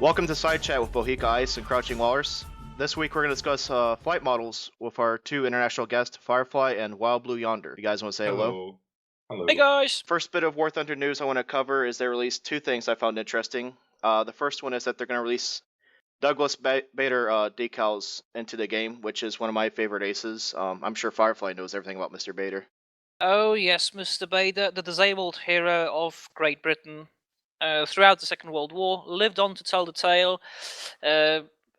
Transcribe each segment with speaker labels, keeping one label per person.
Speaker 1: Welcome to Side Chat with Bohica Ice and Crouching Walrus. This week we're going to discuss flight models with our two international guests, Firefly and Wildblueyonder. You guys want to say hello?
Speaker 2: Hello.
Speaker 3: Hey guys!
Speaker 1: First bit of War Thunder news I want to cover is they released two things I found interesting. The first one is that they're going to release Douglas Bader decals into the game, which is one of my favorite aces. I'm sure Firefly knows everything about Mr. Bader.
Speaker 3: Oh yes, Mr. Bader, the disabled hero of Great Britain. Throughout the Second World War, lived on to tell the tale.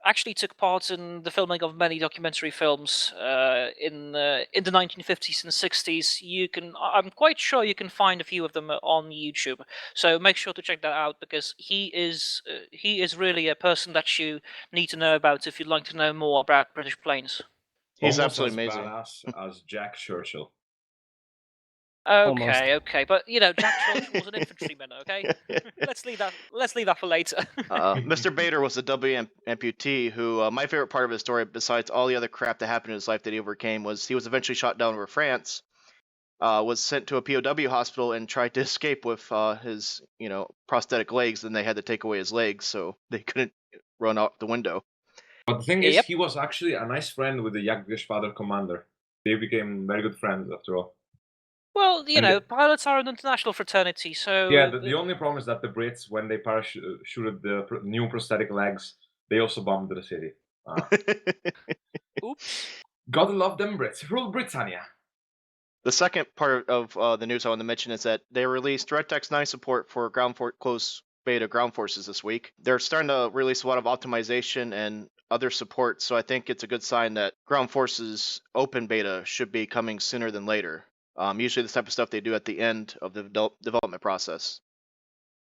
Speaker 3: Actually took part in the filming of many documentary films in the 1950s and 60s. I'm quite sure you can find a few of them on YouTube. So make sure to check that out because he is really a person that you need to know about if you'd like to know more about British planes.
Speaker 1: He's
Speaker 2: Almost
Speaker 1: absolutely
Speaker 2: as
Speaker 1: amazing.
Speaker 2: badass as Jack Churchill.
Speaker 3: Okay, okay, but Jack Churchill was an infantryman. Okay, let's leave that for later.
Speaker 1: Mr. Bader was a W amputee who, my favorite part of his story, besides all the other crap that happened in his life that he overcame, was he was eventually shot down over France, was sent to a POW hospital and tried to escape with his, prosthetic legs. Then they had to take away his legs so they couldn't run out the window.
Speaker 2: But the thing is,
Speaker 3: Yep.
Speaker 2: he was actually a nice friend with the Jagdgeschwader commander. They became very good friends after all.
Speaker 3: Well,
Speaker 2: And
Speaker 3: pilots are an international fraternity, so
Speaker 2: yeah, the only problem is that the Brits, when they parachuted the new prosthetic legs, they also bombed the city.
Speaker 3: oops.
Speaker 2: Gotta love them Brits. Rule Britannia.
Speaker 1: The second part of the news I want to mention is that they released DirectX 9 support for close beta ground forces this week. They're starting to release a lot of optimization and other support, so I think it's a good sign that ground forces open beta should be coming sooner than later. Usually this type of stuff they do at the end of the development process.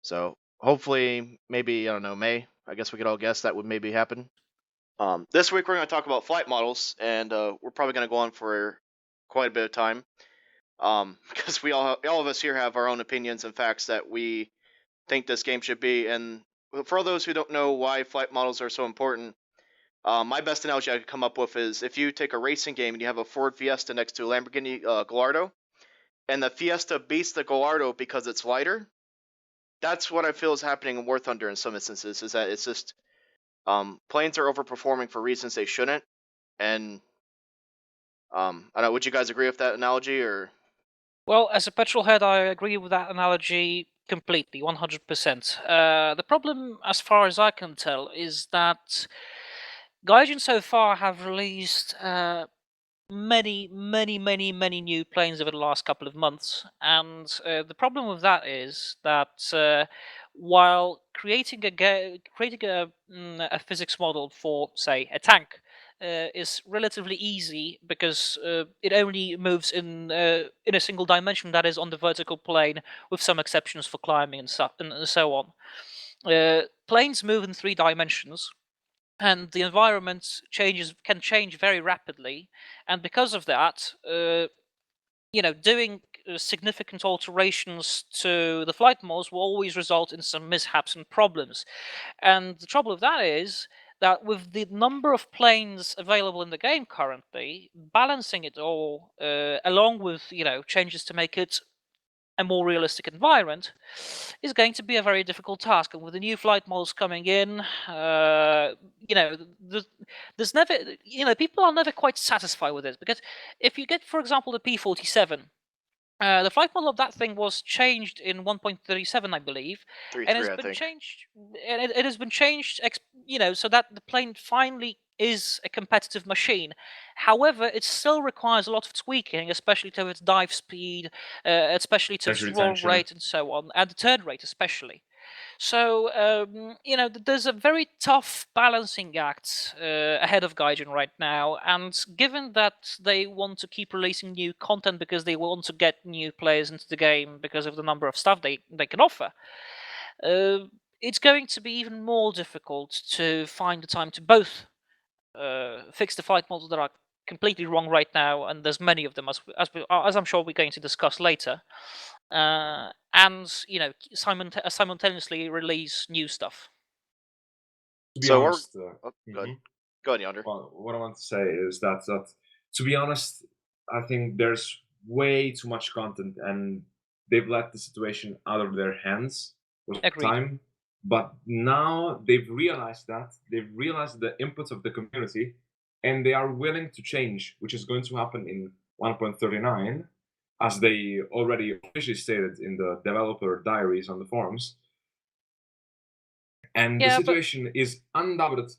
Speaker 1: So hopefully, maybe, I don't know, May. I guess we could all guess that would maybe happen. This week we're going to talk about flight models, and we're probably going to go on for quite a bit of time. Because all of us here have our own opinions and facts that we think this game should be. And for those who don't know why flight models are so important, my best analogy I could come up with is if you take a racing game and you have a Ford Fiesta next to a Lamborghini Gallardo, and the Fiesta beats the Gallardo because it's lighter. That's what I feel is happening in War Thunder in some instances. Is that it's just planes are overperforming for reasons they shouldn't, and I don't know. Would you guys agree with that analogy or?
Speaker 3: Well, as a petrol head, I agree with that analogy completely, 100%. The problem, as far as I can tell, is that Gaijin so far have released many new planes over the last couple of months, and the problem with that is that while creating a physics model for, say, a tank is relatively easy because it only moves in a single dimension, that is on the vertical plane, with some exceptions for climbing and stuff and so on. Planes move in 3 dimensions, and the environment can change very rapidly, and because of that, doing significant alterations to the flight models will always result in some mishaps and problems. And the trouble with that is that with the number of planes available in the game currently, balancing it all along with changes to make it a more realistic environment is going to be a very difficult task. And with the new flight models coming in, there's never, people are never quite satisfied with this, because if you get, for example, the P-47, the flight model of that thing was changed in 1.37, I believe,
Speaker 1: 3.3,
Speaker 3: and has
Speaker 1: I
Speaker 3: been
Speaker 1: think.
Speaker 3: changed. And it has been changed, so that the plane finally is a competitive machine. However, it still requires a lot of tweaking, especially to its dive speed, especially to its roll rate, and so on, and the turn rate especially. So, there's a very tough balancing act ahead of Gaijin right now, and given that they want to keep releasing new content because they want to get new players into the game because of the number of stuff they can offer, it's going to be even more difficult to find the time to both fix the fight models that are completely wrong right now, and there's many of them, as I'm sure we're going to discuss later, and simultaneously release new stuff.
Speaker 2: To be
Speaker 1: So
Speaker 2: honest,
Speaker 1: good. Go ahead, Yonder.
Speaker 2: well, what I want to say is that to be honest, I think there's way too much content, and they've let the situation out of their hands for
Speaker 3: Agreed.
Speaker 2: time. But now they've realized the inputs of the community, and they are willing to change, which is going to happen in 1.39, as they already officially stated in the developer diaries on the forums. And the
Speaker 3: Yeah, but
Speaker 2: situation is undoubted,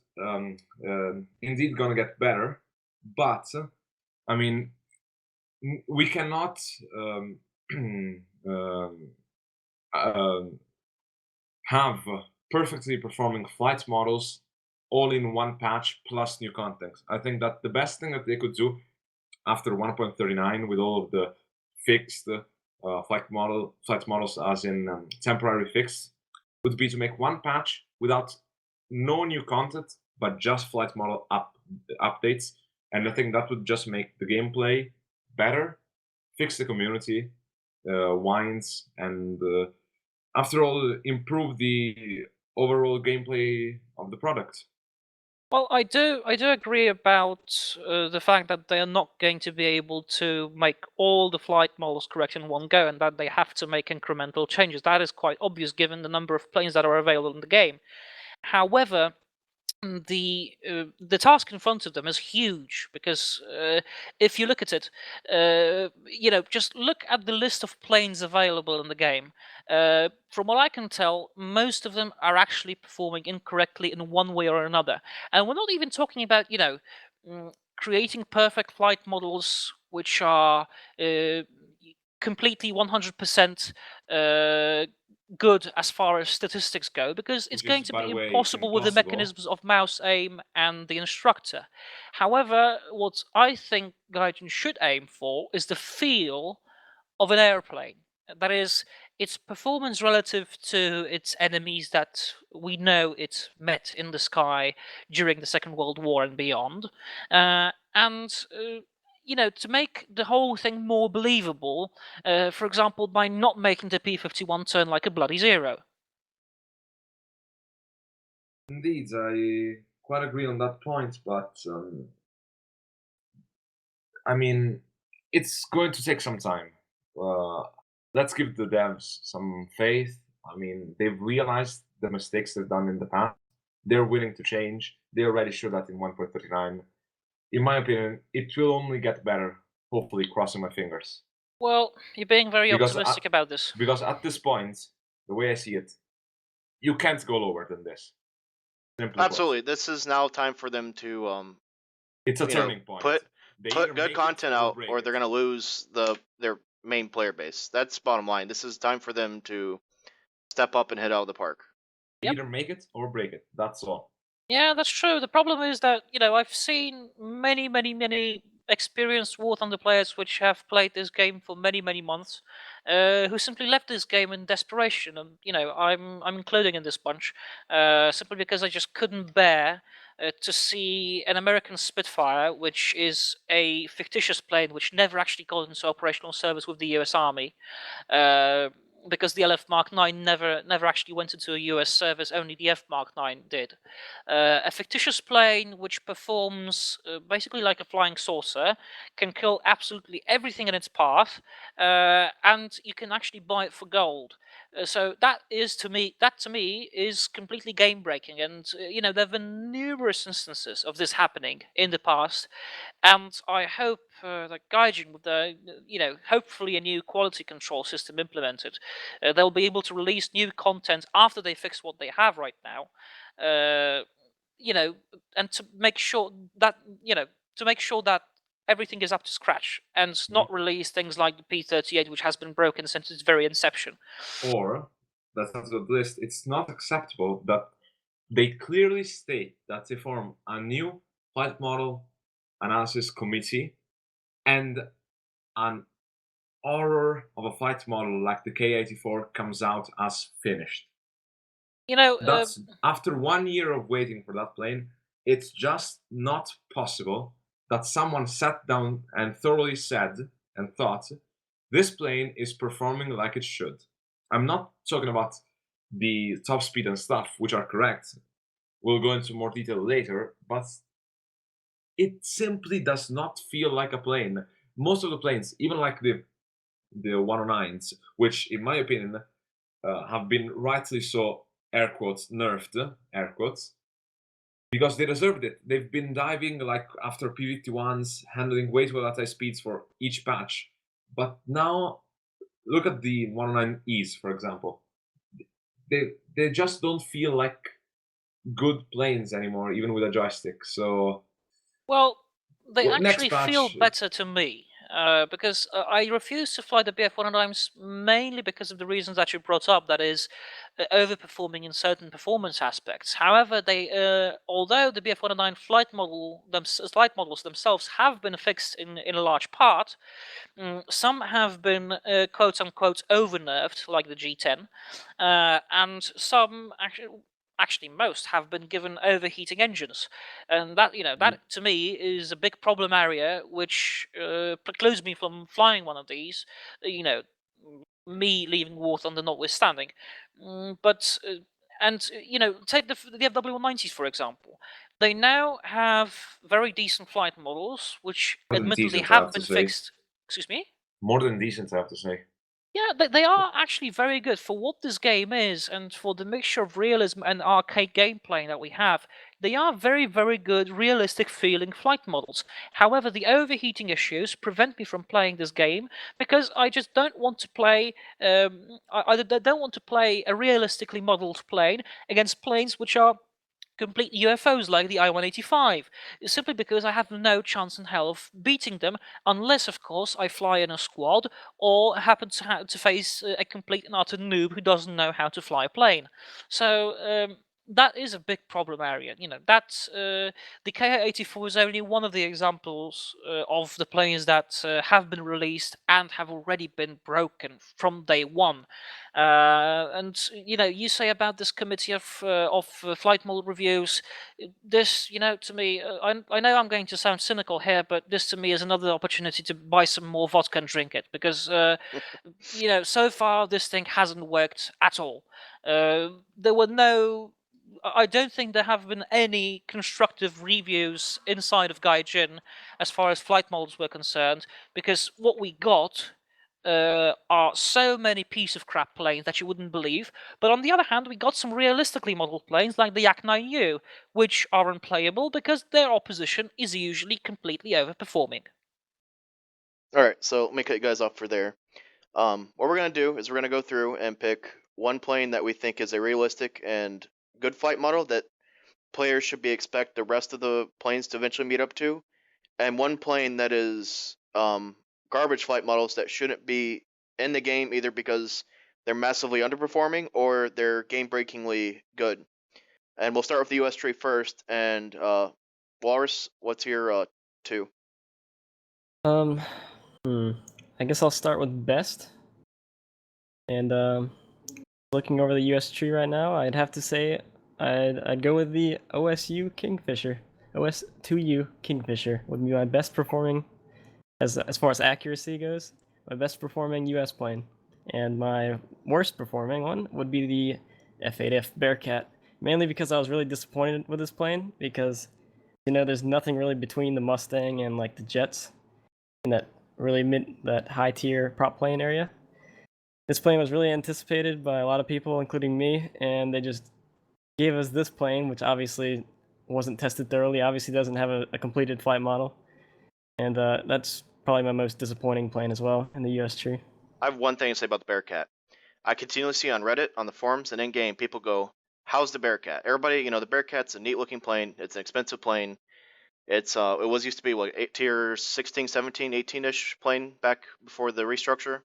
Speaker 2: indeed gonna get better. But I mean, we cannot um, um, have perfectly performing flight models all in one patch plus new content. I think that the best thing that they could do after 1.39, with all of the fixed flight models, as in temporary fix, would be to make one patch without no new content, but just flight model updates. And I think that would just make the gameplay better, fix the community winds, and after all, improve the overall gameplay of the product.
Speaker 3: well, I do agree about the fact that they are not going to be able to make all the flight models correct in one go, and that they have to make incremental changes. That is quite obvious given the number of planes that are available in the game. However, the task in front of them is huge, because if you look at it, just look at the list of planes available in the game. From what I can tell, most of them are actually performing incorrectly in one way or another, and we're not even talking about creating perfect flight models which are completely 100% good as far as statistics go, because it's
Speaker 2: Which
Speaker 3: going
Speaker 2: is,
Speaker 3: to
Speaker 2: by
Speaker 3: be
Speaker 2: the way,
Speaker 3: impossible with the
Speaker 2: impossible.
Speaker 3: mechanisms of mouse aim and the instructor. However, what I think Gaijin should aim for is the feel of an airplane. That is, its performance relative to its enemies that we know it met in the sky during the Second World War and beyond. To make the whole thing more believable, for example, by not making the P-51 turn like a bloody zero.
Speaker 2: Indeed, I quite agree on that point, but I mean, it's going to take some time. Uh, let's give the devs some faith. I mean, they've realized the mistakes they've done in the past. They're willing to change. They already showed that in 1.39. In my opinion, it will only get better. Hopefully, crossing my fingers.
Speaker 3: Well, you're being very
Speaker 2: Because
Speaker 3: optimistic about this.
Speaker 2: because at this point, the way I see it, you can't go lower than this. Simply put,
Speaker 1: Absolutely, this is now time for them to
Speaker 2: it's a turning point.
Speaker 1: put
Speaker 2: They either
Speaker 1: good
Speaker 2: make
Speaker 1: content
Speaker 2: it or
Speaker 1: out,
Speaker 2: break
Speaker 1: or they're
Speaker 2: it.
Speaker 1: gonna lose their main player base. That's bottom line. This is time for them to step up and hit out of the park.
Speaker 3: Yep.
Speaker 2: Either make it or break it. That's all.
Speaker 3: Yeah, that's true. The problem is that, I've seen many, many, many experienced War Thunder players which have played this game for many, many months, who simply left this game in desperation, and I'm including in this bunch, simply because I just couldn't bear to see an American Spitfire, which is a fictitious plane which never actually got into operational service with the U.S. Army. Because the LF Mark 9 never actually went into a US service, only the F Mark 9 did. A fictitious plane which performs basically like a flying saucer, can kill absolutely everything in its path, and you can actually buy it for gold. So that to me is completely game breaking, and there have been numerous instances of this happening in the past, and I hope that Gaijin, with hopefully a new quality control system implemented, they'll be able to release new content after they fix what they have right now. And to make sure that everything is up to scratch, and not release things like the P-38, which has been broken since its very inception.
Speaker 2: Or, that's not the list, it's not acceptable that they clearly state that they form a new flight model analysis committee, and an horror of a flight model like the K-84 comes out as finished. That's after 1 year of waiting for that plane. It's just not possible that someone sat down and thoroughly said and thought, this plane is performing like it should. I'm not talking about the top speed and stuff, which are correct. We'll go into more detail later, but it simply does not feel like a plane. Most of the planes, even like the 109s, which in my opinion have been rightly so air quotes, nerfed, air quotes, because they deserved it. They've been diving like after PVT1s, handling way too volatile speeds for each patch. But now, look at the 109Es, for example. They just don't feel like good planes anymore, even with a joystick. So,
Speaker 3: Well, they
Speaker 2: next
Speaker 3: actually feel
Speaker 2: patch,
Speaker 3: better to me because I refuse to fly the BF-109s mainly because of the reasons that you brought up. That is, overperforming in certain performance aspects. However, although the BF-109 flight models themselves have been fixed in a large part, some have been quote unquote over nerfed, like the G10, and some actually most have been given overheating engines, and that that to me is a big problem area which precludes me from flying one of these. Me leaving War Thunder notwithstanding, but and take the FW190s for example. They now have very decent flight models, which
Speaker 2: more than
Speaker 3: admittedly
Speaker 2: decent, I
Speaker 3: have
Speaker 2: have to
Speaker 3: been
Speaker 2: say.
Speaker 3: fixed. Excuse me.
Speaker 2: More than decent, I have to say.
Speaker 3: Yeah, they are actually very good for what this game is, and for the mixture of realism and arcade gameplay that we have. They are very, very good, realistic feeling flight models. However, the overheating issues prevent me from playing this game because I just don't want to play. I don't want to play a realistically modeled plane against planes which are complete UFOs like the I-185, simply because I have no chance in hell of beating them, unless, of course, I fly in a squad or happen to face a complete and utter noob who doesn't know how to fly a plane. So that is a big problem area. That's the KA-84 is only one of the examples of the planes that have been released and have already been broken from day one. And you say about this committee of flight model reviews, this to me, I know I'm going to sound cynical here, but this to me is another opportunity to buy some more vodka and drink it, because so far this thing hasn't worked at all. There were no. I don't think there have been any constructive reviews inside of Gaijin as far as flight models were concerned, because what we got are so many piece of crap planes that you wouldn't believe. But on the other hand, we got some realistically modeled planes like the Yak-9U, which are unplayable because their opposition is usually completely overperforming.
Speaker 1: All right, so let me cut you guys off for there. What we're gonna do is we're gonna go through and pick one plane that we think is a realistic and good flight model that players should be expect the rest of the planes to eventually meet up to, and one plane that is garbage flight models that shouldn't be in the game either because they're massively underperforming or they're game-breakingly good. And we'll start with the US tree first. And Walrus, what's your two?
Speaker 4: I guess I'll start with best. And looking over the US tree right now, I'd have to say I'd go with the OSU Kingfisher. OS2U Kingfisher would be my best performing, as far as accuracy goes, my best performing US plane. And my worst performing one would be the F8F Bearcat, mainly because I was really disappointed with this plane, because there's nothing really between the Mustang and like the Jets in that that high tier prop plane area. This plane was really anticipated by a lot of people, including me, and they just gave us this plane, which obviously wasn't tested thoroughly, obviously doesn't have a completed flight model, and that's probably my most disappointing plane as well in the US tree.
Speaker 1: I have one thing to say about the Bearcat. I continually see on Reddit, on the forums, and in game, people go, "How's the Bearcat?" Everybody, the Bearcat's a neat looking plane. It's an expensive plane. It was used to be what, tier 16, 17, 18-ish plane back before the restructure.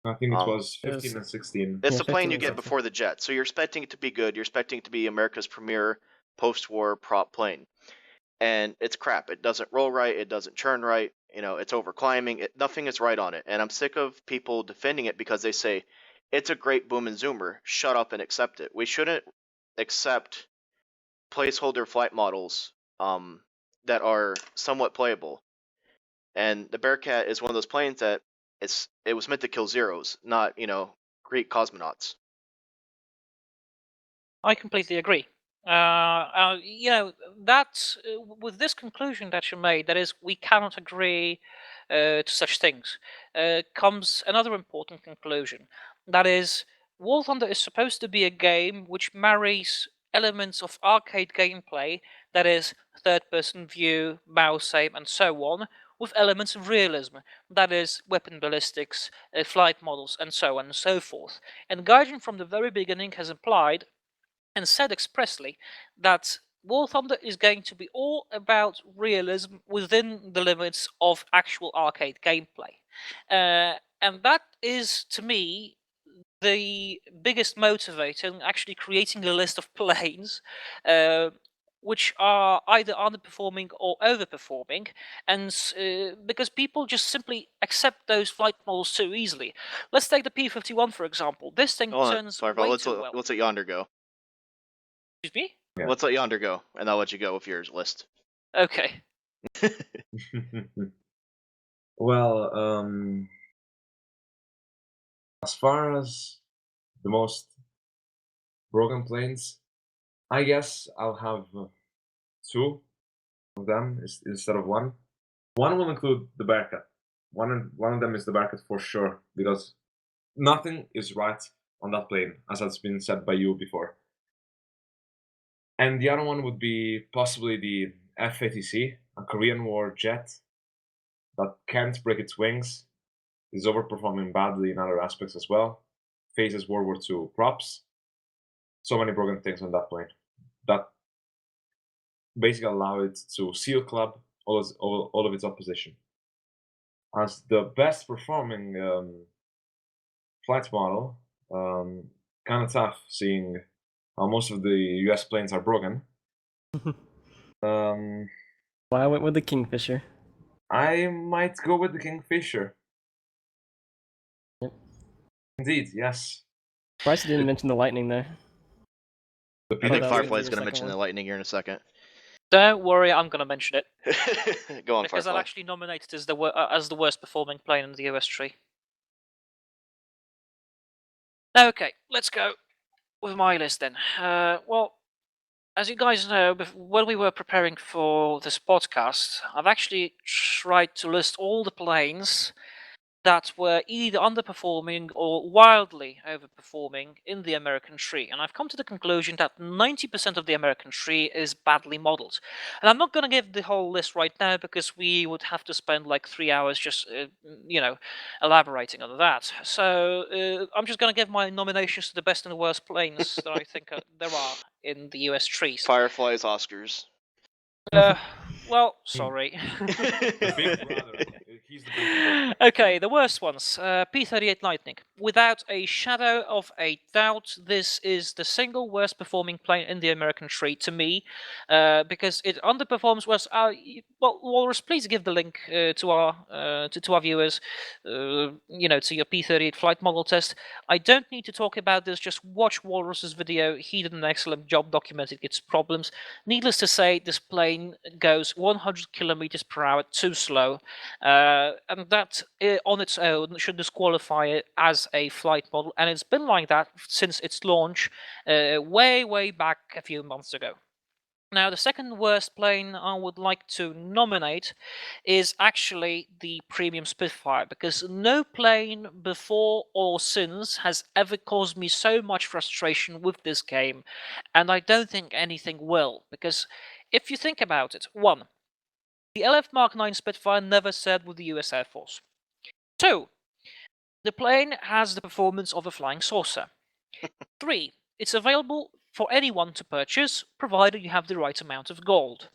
Speaker 2: I think it was 15 and 16.
Speaker 1: It's
Speaker 4: Yeah,
Speaker 1: the plane
Speaker 4: 15
Speaker 1: you
Speaker 4: and
Speaker 1: get
Speaker 4: 16.
Speaker 1: before the jet, so you're expecting it to be good. You're expecting it to be America's premier post-war prop plane, and it's crap. It doesn't roll right. It doesn't churn right. It's overclimbing. Nothing is right on it, and I'm sick of people defending it because they say it's a great boom and zoomer. Shut up and accept it. We shouldn't accept placeholder flight models that are somewhat playable. And the Bearcat is one of those planes that it was meant to kill zeros, not Greek cosmonauts.
Speaker 3: I completely agree. That with this conclusion that you made, that is, we cannot agree to such things, comes another important conclusion. That is, War Thunder is supposed to be a game which marries elements of arcade gameplay, that is, third-person view, mouse aim, and so on, with elements of realism, that is, weapon ballistics, flight models, and so on and so forth. And Gaijin from the very beginning has implied and said expressly that War Thunder is going to be all about realism within the limits of actual arcade gameplay. And that is, to me, the biggest motivator in actually creating a list of planes which are either underperforming or overperforming, and because people just simply accept those flight models so easily. Let's take the P-51 for example. This thing
Speaker 1: Hold on,
Speaker 3: turns
Speaker 1: Firefly,
Speaker 3: way
Speaker 1: let's
Speaker 3: too well.
Speaker 1: let Yonder go.
Speaker 3: Excuse me?
Speaker 2: Yeah.
Speaker 1: Let's let Yonder go, and I'll let you go with your list.
Speaker 3: Okay.
Speaker 2: Well, as far as the most broken planes, I guess I'll have two of them instead of one. One will include the Bearcat. One of them is the Bearcat for sure, because nothing is right on that plane, as has been said by you before. And the other one would be possibly the F-80C, a Korean War jet that can't break its wings, is overperforming badly in other aspects as well, faces World War II props. So many broken things on that plane that basically allow it to seal club all of its opposition. As the best performing flight model, kind of tough seeing how most of the US planes are broken.
Speaker 4: Well, I went with the Kingfisher.
Speaker 2: I might go with the Kingfisher.
Speaker 4: Yep.
Speaker 2: Indeed, yes.
Speaker 4: Bryce didn't mention the Lightning there.
Speaker 2: The
Speaker 1: I think
Speaker 4: that was gonna
Speaker 1: Firefly's
Speaker 4: be your
Speaker 1: going to
Speaker 4: second
Speaker 1: mention
Speaker 4: one.
Speaker 1: the Lightning here in a second.
Speaker 3: Don't worry, I'm going to mention it.
Speaker 1: Go on,
Speaker 3: because
Speaker 1: Firefly.
Speaker 3: I'll actually nominate it as the worst performing plane in the US tree. Okay, let's go with my list then. Well, as you guys know, when we were preparing for this podcast, I've actually tried to list all the planes that were either underperforming or wildly overperforming in the American tree. And I've come to the conclusion that 90% of the American tree is badly modeled. And I'm not going to give the whole list right now because we would have to spend like 3 hours just, elaborating on that. So I'm just going to give my nominations to the best and the worst planes that I think there are in the US trees.
Speaker 1: Firefly's Oscars.
Speaker 3: Well, sorry.
Speaker 2: The big brother. He's the big brother.
Speaker 3: Okay, the worst ones. P-38 Lightning. Without a shadow of a doubt, this is the single worst performing plane in the American tree to me, because it underperforms. Well, Walrus, please give the link to our viewers. To your P-38 flight model test. I don't need to talk about this. Just watch Walrus's video. He did an excellent job documenting its problems. Needless to say, this plane goes 100 kilometers per hour too slow, and that on its own should disqualify it as a flight model, and it's been like that since its launch way back a few months ago. Now, the second worst plane I would like to nominate is actually the Premium Spitfire, because no plane before or since has ever caused me so much frustration with this game, and I don't think anything will, because if you think about it, 1. The LF Mark 9 Spitfire never served with the US Air Force. 2. The plane has the performance of a flying saucer. 3. It's available for anyone to purchase, provided you have the right amount of gold.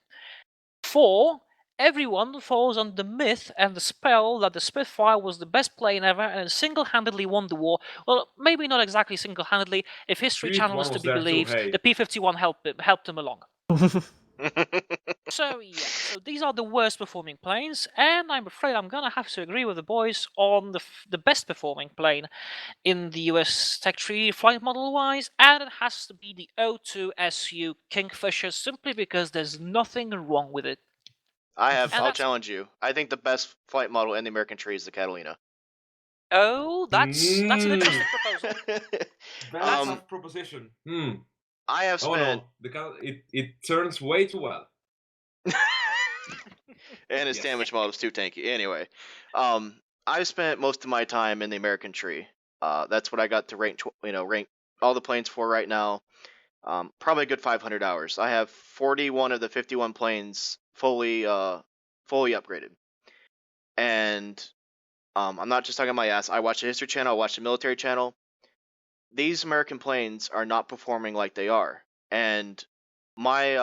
Speaker 3: 4. Everyone falls under the myth and the spell that the Spitfire was the best plane ever and single-handedly won the war. Well, maybe not exactly single-handedly. If History Channel is to be believed, the P-51 helped them along. So these are the worst performing planes, and I'm afraid I'm gonna have to agree with the boys on the best performing plane in the US Tech Tree flight model wise, and it has to be the O2SU Kingfisher, simply because there's nothing wrong with it.
Speaker 1: I'll challenge you. I think the best flight model in the American tree is the Catalina.
Speaker 3: Oh, that's an interesting proposal.
Speaker 2: That's a proposition.
Speaker 1: I have spent.
Speaker 2: It turns way too well.
Speaker 1: And his damage model is too tanky. Anyway, I've spent most of my time in the American tree. That's what I got to rank all the planes for right now. Probably a good 500 hours. I have 41 of the 51 planes fully upgraded, and I'm not just talking on my ass. I watch the History Channel, I watch the Military Channel. These American planes are not performing like they are, and I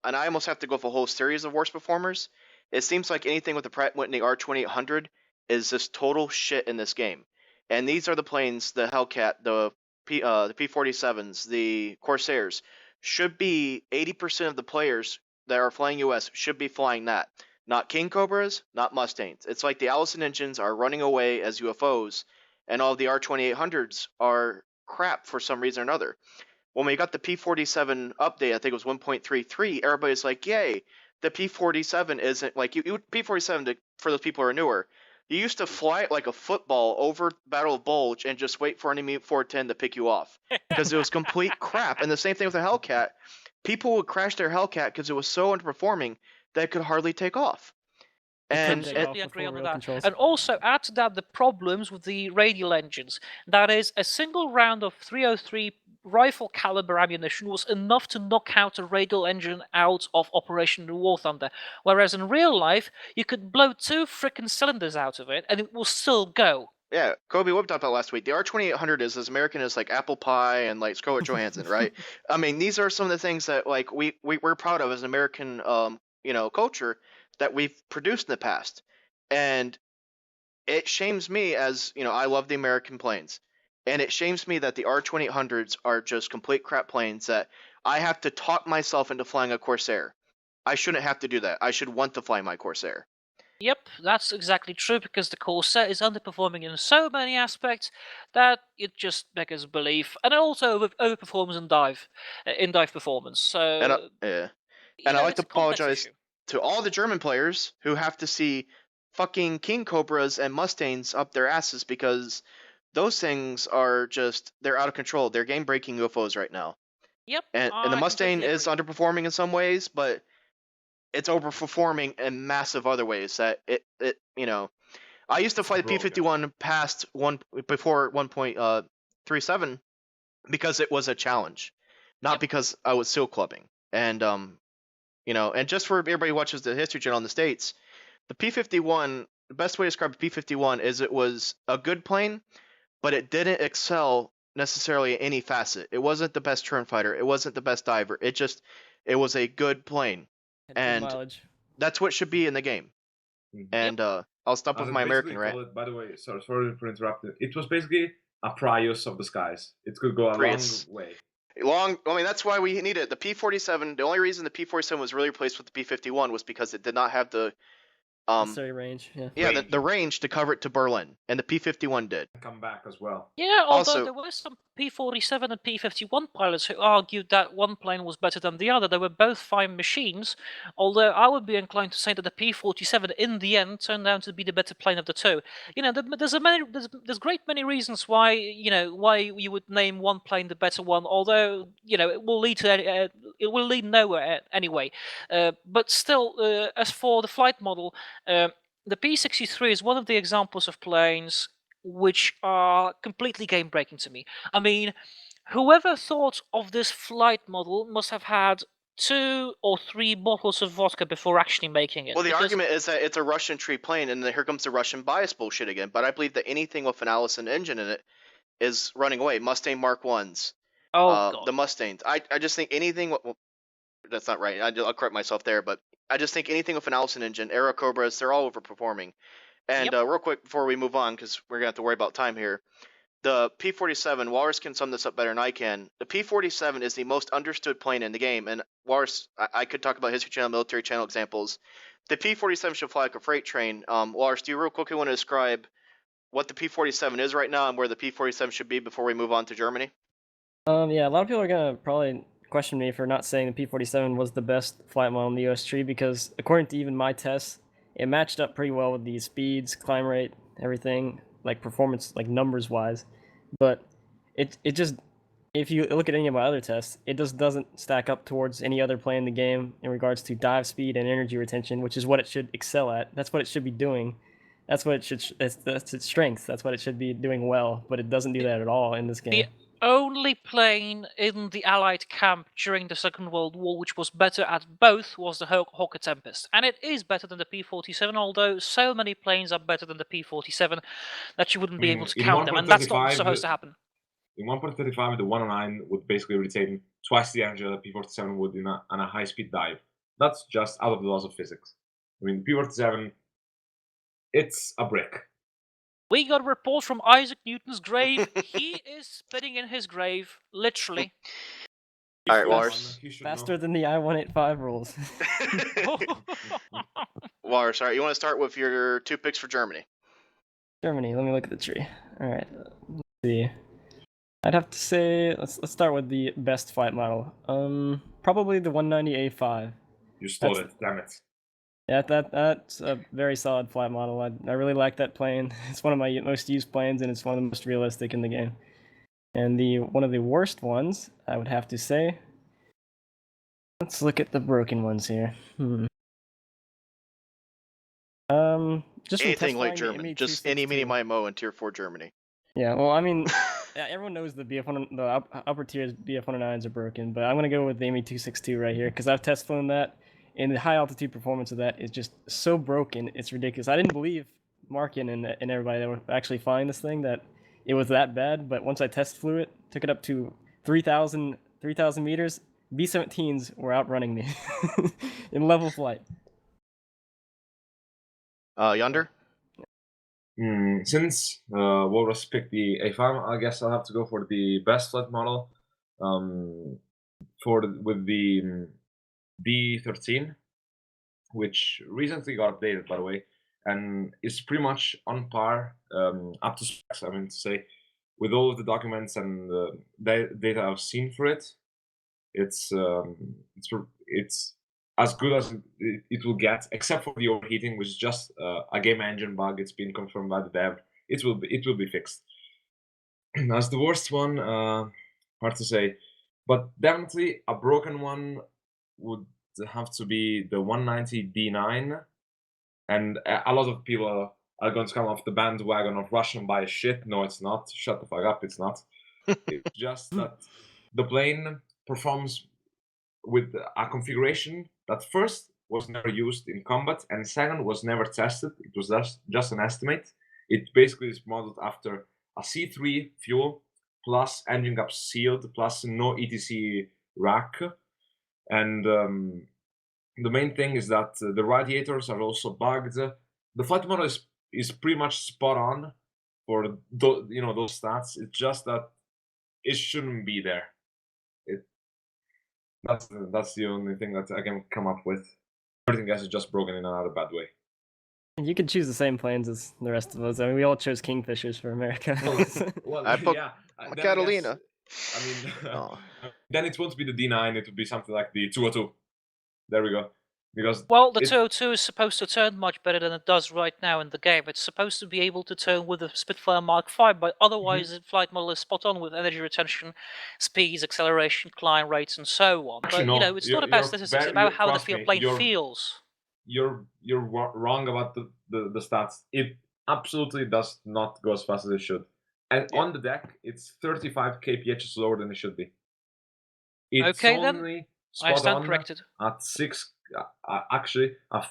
Speaker 1: almost have to go for a whole series of worst performers. It seems like anything with the Pratt & Whitney R2800 is just total shit in this game. And these are the planes, the Hellcat, the P-47s, the Corsairs, should be 80% of the players that are flying US should be flying that. Not King Cobras, not Mustangs. It's like the Allison engines are running away as UFOs, and all the R2800s are crap for some reason or another. When we got the P-47 update, I think it was 1.33, everybody's like, yay, the P-47 isn't like P-47 for those people who are newer. You used to fly it like a football over Battle of Bulge and just wait for enemy 410 to pick you off because it was complete crap. And the same thing with the Hellcat. People would crash their Hellcat because it was so underperforming that it could hardly take off. And
Speaker 3: Absolutely agree on that. And also add to that the problems with the radial engines. That is, a single round of 303 rifle caliber ammunition was enough to knock out a radial engine out of Operation War Thunder. Whereas in real life, you could blow 2 frickin' cylinders out of it and it will still go.
Speaker 1: Yeah, Kobe, what we talked about last week, the R2800 is as American as like apple pie and like Scarlett Johansson, right? I mean, these are some of the things that like we're proud of as an American, culture that we've produced in the past. And it shames me as, I love the American planes. And it shames me that the R2800s are just complete crap planes that I have to talk myself into flying a Corsair. I shouldn't have to do that. I should want to fly my Corsair.
Speaker 3: Yep, that's exactly true, because the Corsair is underperforming in so many aspects that it just beggars belief, and it also overperforms in dive performance. So,
Speaker 1: and I like to apologize to all the German players who have to see fucking King Cobras and Mustangs up their asses, because those things are just, they're out of control. They're game-breaking UFOs right now.
Speaker 3: Yep.
Speaker 1: And the Mustang is underperforming in some ways, but it's overperforming in massive other ways that I used to fly the P-51 past before 1.37 because it was a challenge, not because I was seal clubbing. And and just for everybody who watches the History Channel in the States, the P-51, the best way to describe the P-51 is it was a good plane, but it didn't excel necessarily in any facet. It wasn't the best turn fighter. It wasn't the best diver. It was a good plane. And that's what should be in the game. Mm-hmm. And I'll stop with my American rant.
Speaker 2: By the way, sorry for interrupting. It was basically a Prius of the skies. It could go a long way.
Speaker 1: That's why we need it. The P-47, the only reason the P-47 was really replaced with the P-51 was because it did not have the
Speaker 4: range.
Speaker 1: The range to cover it to Berlin, and the P-51 did.
Speaker 2: Come back as well.
Speaker 3: Yeah, although there were some P-47 and P-51 pilots who argued that one plane was better than the other. They were both fine machines, although I would be inclined to say that the P-47 in the end turned out to be the better plane of the two. There's great many reasons why you would name one plane the better one, although it will lead nowhere anyway. But still, as for the flight model, the P-63 is one of the examples of planes which are completely game-breaking to me. I mean, whoever thought of this flight model must have had 2 or 3 bottles of vodka before actually making it.
Speaker 1: Well, the argument is that it's a Russian tree plane, and then here comes the Russian bias bullshit again. But I believe that anything with an Allison engine in it is running away. Mustang Mark 1s.
Speaker 3: God.
Speaker 1: The Mustangs. I just think anything... Well, that's not right. I'll correct myself there, but I just think anything with an Allison engine, Aero Cobras, they're all overperforming. And real quick before we move on, because we're going to have to worry about time here, the P-47, Walrus can sum this up better than I can. The P-47 is the most understood plane in the game, and Walrus, I could talk about History Channel, Military Channel examples. The P-47 should fly like a freight train. Walrus, do you real quickly want to describe what the P-47 is right now and where the P-47 should be before we move on to Germany?
Speaker 4: A lot of people are going to probably question me for not saying the P-47 was the best flight model in the US tree, because according to even my tests, it matched up pretty well with the speeds, climb rate, everything, like performance, like numbers wise. But it just, if you look at any of my other tests, it just doesn't stack up towards any other plane in the game in regards to dive speed and energy retention, which is what it should excel at. That's what it should be doing. That's what it should. That's its strength. That's what it should be doing well, but it doesn't do that at all in this game.
Speaker 3: The only plane in the Allied camp during the Second World War which was better at both was the Hawker Tempest, and it is better than the P-47. Although so many planes are better than the P-47 that you wouldn't be able to count them, and that's not supposed to happen.
Speaker 2: In 1.35, the 109 would basically retain twice the energy that the P-47 would on a high-speed dive. That's just out of the laws of physics. I mean, P-47, it's a brick.
Speaker 3: We got a report from Isaac Newton's grave. He is spitting in his grave, literally.
Speaker 1: All right, Wars.
Speaker 4: Faster than the I-185 rules.
Speaker 1: Wars, all right, you want to start with your 2 picks for Germany?
Speaker 4: Germany. Let me look at the tree. All right. Let's see. I'd have to say let's start with the best flight model. Probably the 190A5.
Speaker 2: You stole it. Damn it.
Speaker 4: Yeah, that's a very solid flight model. I really like that plane. It's one of my most used planes, and it's one of the most realistic in the game. And one of the worst ones, I would have to say. Let's look at the broken ones here. Just
Speaker 1: anything like German, just any mini mo in Tier 4 Germany.
Speaker 4: Yeah, well, I mean, everyone knows the the upper tiers BF-109s are broken, but I'm gonna go with the Me-262 right here because I've test flown that. And the high altitude performance of that is just so broken, it's ridiculous. I didn't believe Markin and everybody that were actually flying this thing that it was that bad, but once I test flew it, took it up to 3,000 meters, B-17s were outrunning me in level flight.
Speaker 1: Yonder?
Speaker 2: Since Walrus picked the A5, I guess I'll have to go for the best flight model with the D13, which recently got updated, by the way, and is pretty much on par, up to specs. I mean to say, with all of the documents and the data I've seen for it, it's as good as it will get, except for the overheating, which is just a game engine bug. It's been confirmed by the dev. It will be fixed. As the worst one, hard to say, but definitely a broken one would have to be the 190 D9, and a lot of people are going to come off the bandwagon of Russian buy shit. No, it's not. Shut the fuck up. It's not. It's just that the plane performs with a configuration that first was never used in combat, and second was never tested. It was just an estimate. It basically is modeled after a C3 fuel plus engine gap sealed plus no ETC rack. And the main thing is that the radiators are also bugged. The flight model is pretty much spot on for those stats. It's just that it shouldn't be there. That's the only thing that I can come up with. Everything else is just broken in another bad way.
Speaker 4: You could choose the same planes as the rest of us. I mean, we all chose Kingfishers for America.
Speaker 2: Well,
Speaker 1: I put
Speaker 2: yeah.
Speaker 1: Catalina.
Speaker 2: I mean, then it won't be the D9. It would be something like the 202. There we go. Because
Speaker 3: the 202 is supposed to turn much better than it does right now in the game. It's supposed to be able to turn with the Spitfire Mark V, but otherwise the flight model is spot on with energy retention, speeds, acceleration, climb rates, and so on.
Speaker 2: Actually,
Speaker 3: but
Speaker 2: no,
Speaker 3: it's not about statistics. It's about how the plane feels.
Speaker 2: You're wrong about the stats. It absolutely does not go as fast as it should. And on the deck, it's 35 kph slower than it should be. It's
Speaker 3: okay,
Speaker 2: only
Speaker 3: then I stand corrected.
Speaker 2: At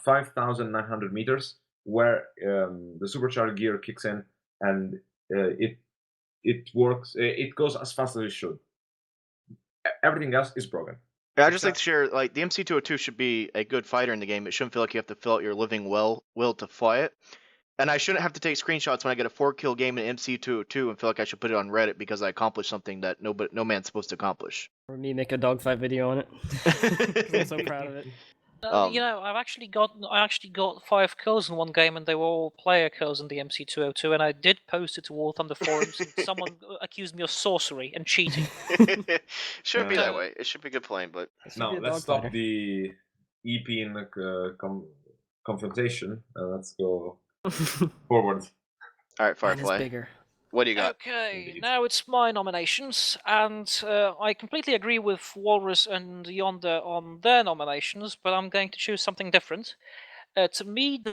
Speaker 2: 5,900 meters, where the supercharged gear kicks in, and it works. It goes as fast as it should. Everything else is broken.
Speaker 1: Yeah, I just like to share, like, the MC202 should be a good fighter in the game. It shouldn't feel like you have to fill out your living will to fly it. And I shouldn't have to take screenshots when I get a 4-kill game in MC202 and feel like I should put it on Reddit because I accomplished something that no man's supposed to accomplish.
Speaker 4: Or me make a dogfight video on it. I'm so proud of it.
Speaker 3: I actually got 5 kills in one game, and they were all player kills in the MC202, and I did post it to War Thunder forums, and someone accused me of sorcery and cheating.
Speaker 1: Shouldn't be that way. It should be good playing, but
Speaker 2: no. Let's stop the EP in the confrontation. Let's go forward.
Speaker 1: All right, Firefly.
Speaker 4: Bigger.
Speaker 1: What do you got?
Speaker 3: Okay,
Speaker 2: Indeed.
Speaker 3: now it's my nominations, and I completely agree with Walrus and Yonder on their nominations, but I'm going to choose something different. To me,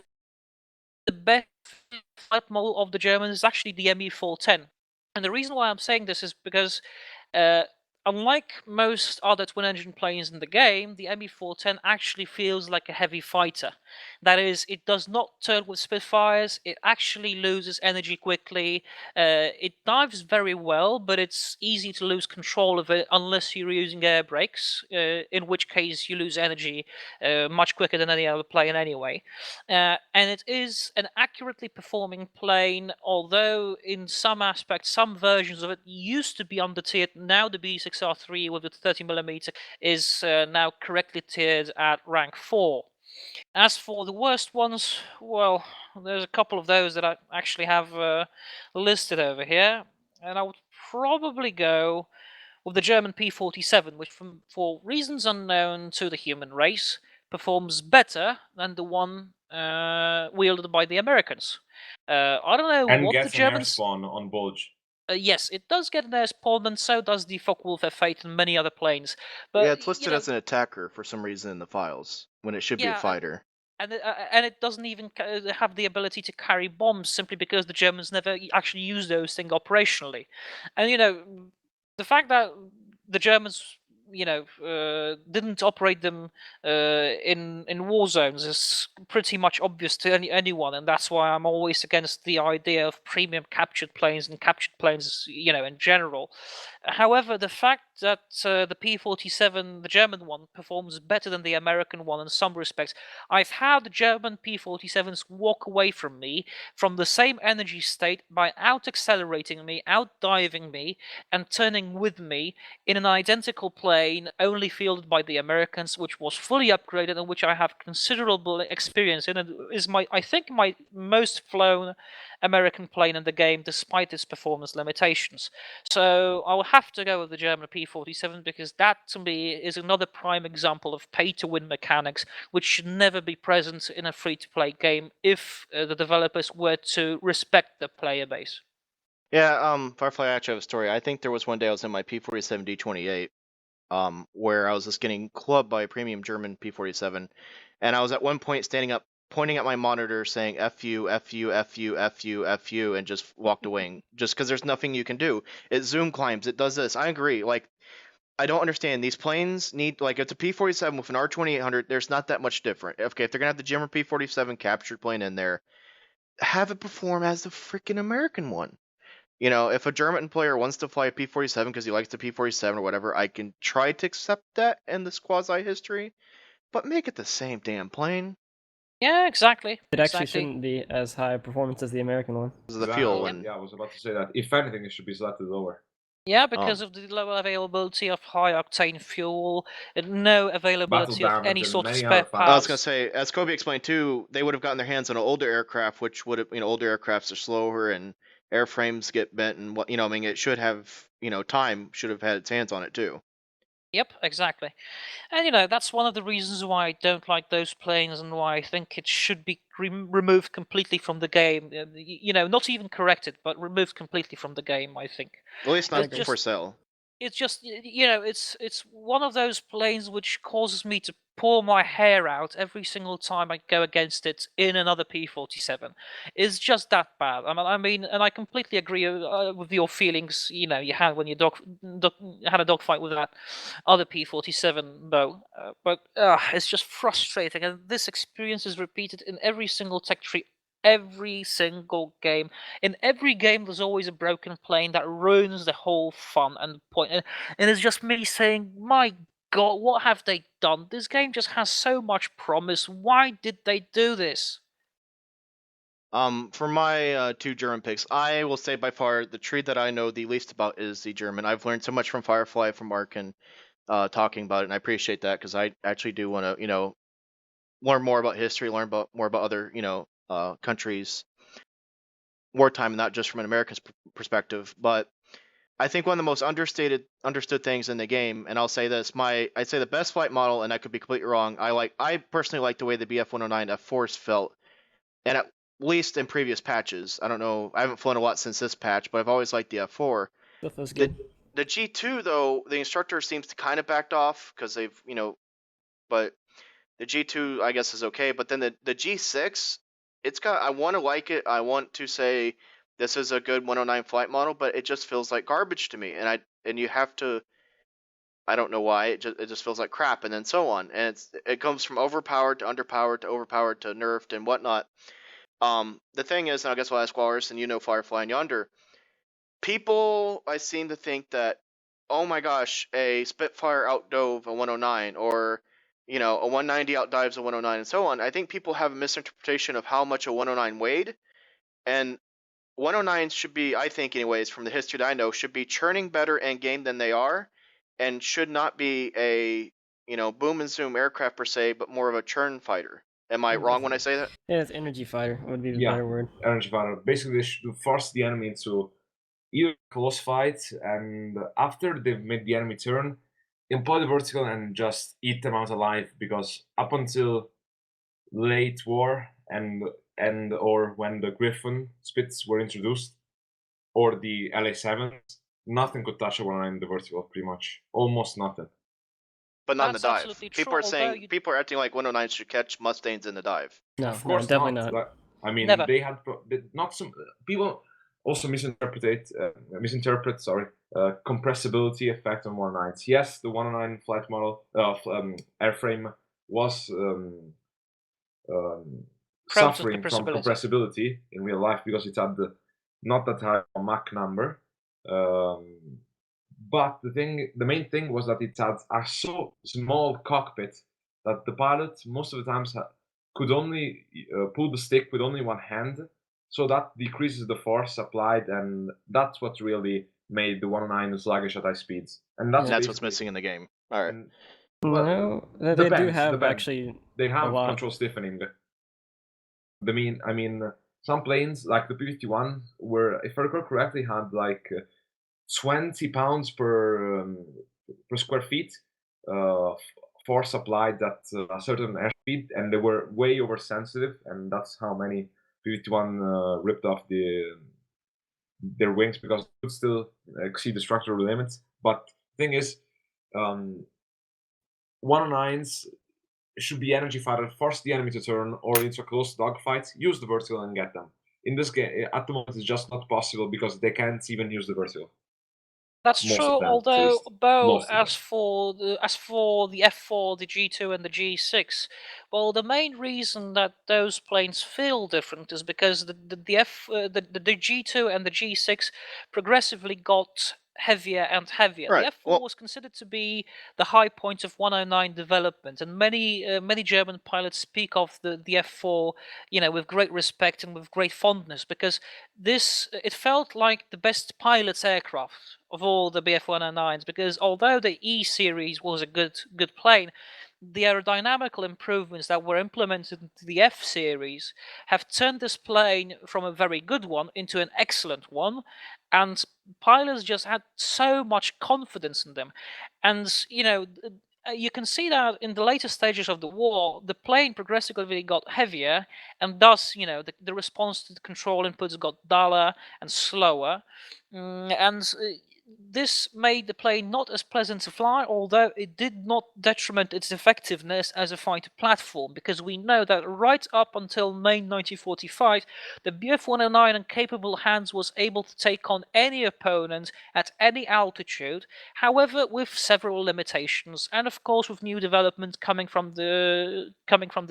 Speaker 3: the best flight model of the Germans is actually the Me-410. And the reason why I'm saying this is because unlike most other twin-engine planes in the game, the Me-410 actually feels like a heavy fighter. That is, it does not turn with Spitfires, it actually loses energy quickly, it dives very well, but it's easy to lose control of it unless you're using air brakes, in which case you lose energy much quicker than any other plane anyway. And it is an accurately performing plane, although in some aspects, some versions of it used to be under-tiered. Now the B6R3 with its 30mm is now correctly tiered at rank 4. As for the worst ones, well, there's a couple of those that I actually have listed over here, and I would probably go with the German P-47, which, for reasons unknown to the human race, performs better than the one wielded by the Americans. I don't know
Speaker 2: And
Speaker 3: what the
Speaker 2: gets an air
Speaker 3: Germans.
Speaker 2: spawn on Bulge.
Speaker 3: Yes, it does get an air spawn, and so does the Focke-Wulf F8 and many other planes. But
Speaker 1: Yeah, it's listed as an attacker for some reason in the files when it should be a
Speaker 3: yeah,
Speaker 1: fighter.
Speaker 3: and it doesn't even have the ability to carry bombs simply because the Germans never actually use those things operationally. And the fact that the Germans didn't operate them in war zones is pretty much obvious to anyone, and that's why I'm always against the idea of premium captured planes and captured planes in general. However, the fact that the P-47, the German one, performs better than the American one in some respects. I've had German P-47s walk away from me from the same energy state by out-accelerating me, out-diving me, and turning with me in an identical plane only fielded by the Americans, which was fully upgraded and which I have considerable experience in. And is I think my most flown American plane in the game, despite its performance limitations. So I'll have to go with the German P-47 because that, to me, is another prime example of pay-to-win mechanics, which should never be present in a free-to-play game if the developers were to respect the player base.
Speaker 1: Yeah, Firefly, I actually have a story. I think there was one day I was in my P-47 D-28, where I was just getting clubbed by a premium German P-47, and I was at one point standing up, pointing at my monitor, saying "F you, F you, F you, F you, F you," and just walked away. Just because there's nothing you can do. It zoom climbs. It does this. I agree. Like, I don't understand. These planes need, like, it's a P-47 with an R-2800. There's not that much different. Okay, if they're gonna have the German P-47 captured plane in there, have it perform as the freaking American one. If a German player wants to fly a P-47 because he likes the P-47 or whatever, I can try to accept that in this quasi-history, but make it the same damn plane.
Speaker 3: Yeah, exactly.
Speaker 4: It actually
Speaker 3: exactly.
Speaker 4: shouldn't be as high performance as the American one.
Speaker 1: This is the fuel.
Speaker 2: I was about to say that. If anything, it should be slightly lower.
Speaker 3: Yeah, because of the low availability of high-octane fuel, and no availability of any sort of spare parts.
Speaker 1: I was going to say, as Kobe explained too, they would have gotten their hands on an older aircraft, which would have, older aircrafts are slower and airframes get bent and what, it should have, time should have had its hands on it too.
Speaker 3: Yep, exactly. And that's one of the reasons why I don't like those planes and why I think it should be removed completely from the game. Not even corrected, but removed completely from the game, I think.
Speaker 1: At least not
Speaker 3: It's
Speaker 1: for sale.
Speaker 3: It's just, it's one of those planes which causes me to pull my hair out every single time I go against it in another P-47. It's just that bad. I mean, and I completely agree with your feelings. You had when you had a dogfight with that other P-47, though. But it's just frustrating, and this experience is repeated in every single tech tree. Every single game. In every game, there's always a broken plane that ruins the whole fun and point. And it's just me saying, my God, what have they done? This game just has so much promise. Why did they do this?
Speaker 1: For my two German picks, I will say by far the tree that I know the least about is the German. I've learned so much from Firefly, from Mark, and talking about it, and I appreciate that because I actually do want to, learn more about history, learn more about other, countries' wartime, not just from an American perspective. But I think one of the most understood things in the game, and I'll say this, I'd say the best flight model, and I could be completely wrong. I personally like the way the BF-109 F4s felt, and at least in previous patches. I don't know, I haven't flown a lot since this patch, but I've always liked the F4.
Speaker 4: That was good.
Speaker 1: The G2 though, the instructor seems to kind of backed off because they've, but the G2 I guess is okay, but then the G6 I want to like it. I want to say this is a good 109 flight model, but it just feels like garbage to me. And you have to. I don't know why. It just feels like crap, and then so on. And it comes from overpowered to underpowered to overpowered to nerfed and whatnot. The thing is, and I guess I'll ask Walrus, and you know Firefly and Yonder. People I seem to think that, oh my gosh, a Spitfire outdove a 109, or a 190 outdives a 109, and so on. I think people have a misinterpretation of how much a 109 weighed, and 109s should be, I think anyways, from the history that I know, should be churning better end game than they are, and should not be a boom and zoom aircraft per se, but more of a churn fighter. Am I wrong when I say that?
Speaker 4: Yeah, it's energy fighter would be the
Speaker 2: Yeah.
Speaker 4: better word.
Speaker 2: Energy fighter. Basically, they should force the enemy into either close fight, and after they've made the enemy turn, employ the vertical and just eat them out alive. Because up until late war and or when the Griffin Spits were introduced, or the LA7s, nothing could touch a 109 in the vertical, pretty much. Almost nothing.
Speaker 1: But not in
Speaker 3: That's
Speaker 1: the dive.
Speaker 3: absolutely
Speaker 1: People
Speaker 3: true,
Speaker 1: are saying
Speaker 3: although you-
Speaker 1: people are acting like 109s should catch Mustangs in the dive.
Speaker 4: No,
Speaker 2: Of
Speaker 4: no,
Speaker 2: course
Speaker 4: definitely
Speaker 2: not.
Speaker 4: not.
Speaker 2: I mean,
Speaker 3: Never.
Speaker 2: they had not some people also misinterpret compressibility effect on 109s. Yes, the 109 flight model airframe was
Speaker 3: Prone to
Speaker 2: suffering from
Speaker 3: compressibility.
Speaker 2: compressibility in real life because it had not that high Mach number. But the main thing was that it had a so small cockpit that the pilot most of the times could only pull the stick with only one hand, so that decreases the force applied, and that's what really made the 109 sluggish at high speeds. And
Speaker 1: That's what's
Speaker 2: basically-
Speaker 1: missing in the game. All right.
Speaker 2: and- well,
Speaker 4: No, they do
Speaker 2: depends,
Speaker 4: have
Speaker 2: depends.
Speaker 4: actually.
Speaker 2: They have
Speaker 4: lot.
Speaker 2: control stiffening. I mean, some planes like the P-51 were, if I recall correctly, had like 20 pounds per square feet force applied at a certain airspeed, and they were way oversensitive, and that's how many P-51 ripped off their wings, because they could still exceed the structural limits. But the thing is, 109s should be energy fighter, force the enemy to turn, or into a close dogfight, use the vertical and get them. In this game, at the moment, it's just not possible because they can't even use the vertical.
Speaker 3: That's
Speaker 2: Most
Speaker 3: true.
Speaker 2: of them, at
Speaker 3: Although,
Speaker 2: least.
Speaker 3: Bo,
Speaker 2: Most of them.
Speaker 3: as for the F4, the G2, and the G6, well, the main reason that those planes feel different is because the G2 and the G6 progressively got heavier and heavier.
Speaker 1: Right,
Speaker 3: The F4
Speaker 1: well-
Speaker 3: was considered to be the high point of 109 development, and many German pilots speak of the F4, with great respect and with great fondness, because it felt like the best pilot's aircraft of all the BF-109s, because although the E series was a good plane, the aerodynamical improvements that were implemented into the F series have turned this plane from a very good one into an excellent one, and pilots just had so much confidence in them. And you can see that in the later stages of the war, the plane progressively got heavier, and thus, the response to the control inputs got duller and slower, and this made the plane not as pleasant to fly, although it did not detriment its effectiveness as a fighter platform, because we know that right up until May 1945, the Bf-109 in capable hands was able to take on any opponent at any altitude, however with several limitations, and of course with new development coming from the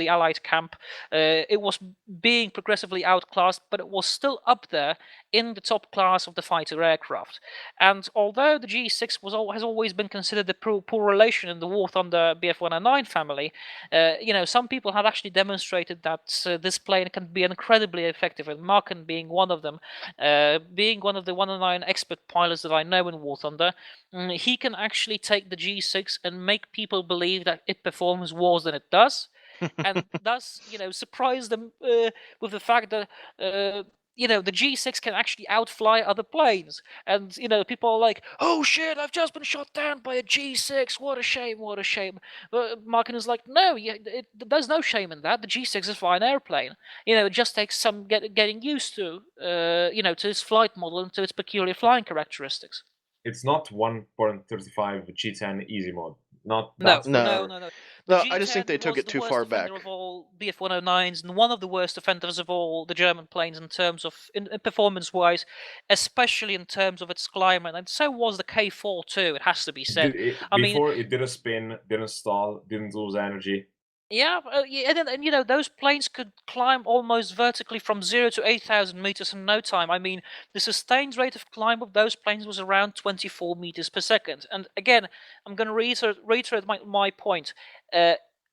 Speaker 3: Allied camp. It was being progressively outclassed, but it was still up there in the top class of the fighter aircraft. And although the G6 has always been considered the poor relation in the War Thunder Bf-109 family, some people have actually demonstrated that this plane can be incredibly effective, and Marken being one of them, being one of the 109 expert pilots that I know in War Thunder, he can actually take the G6 and make people believe that it performs worse than it does, and thus, surprise them with the fact that the G6 can actually outfly other planes. And, people are like, oh shit, I've just been shot down by a G6. What a shame, what a shame. But Marken is like, no, there's no shame in that. The G6 is a fine airplane. It just takes some getting used to, to its flight model and to its peculiar flying characteristics.
Speaker 2: It's not 1.35 G10 easy mode. not
Speaker 3: No,
Speaker 2: that
Speaker 1: No.
Speaker 2: far.
Speaker 3: no.
Speaker 1: No,
Speaker 3: The
Speaker 1: I just think
Speaker 3: G10
Speaker 1: they took
Speaker 3: was
Speaker 1: it
Speaker 3: the
Speaker 1: too
Speaker 3: worst
Speaker 1: far
Speaker 3: offender
Speaker 1: back.
Speaker 3: of all BF-109s, and one of the worst offenders of all the German planes in terms of performance-wise, especially in terms of its climate. And so was the K4 too. It has to be said. I mean,
Speaker 2: Before it didn't spin, didn't stall, didn't lose energy.
Speaker 3: yeah, and you know those planes could climb almost vertically from 0 to 8,000 meters in no time. I mean, the sustained rate of climb of those planes was around 24 meters per second. And again, I'm going to reiterate my point.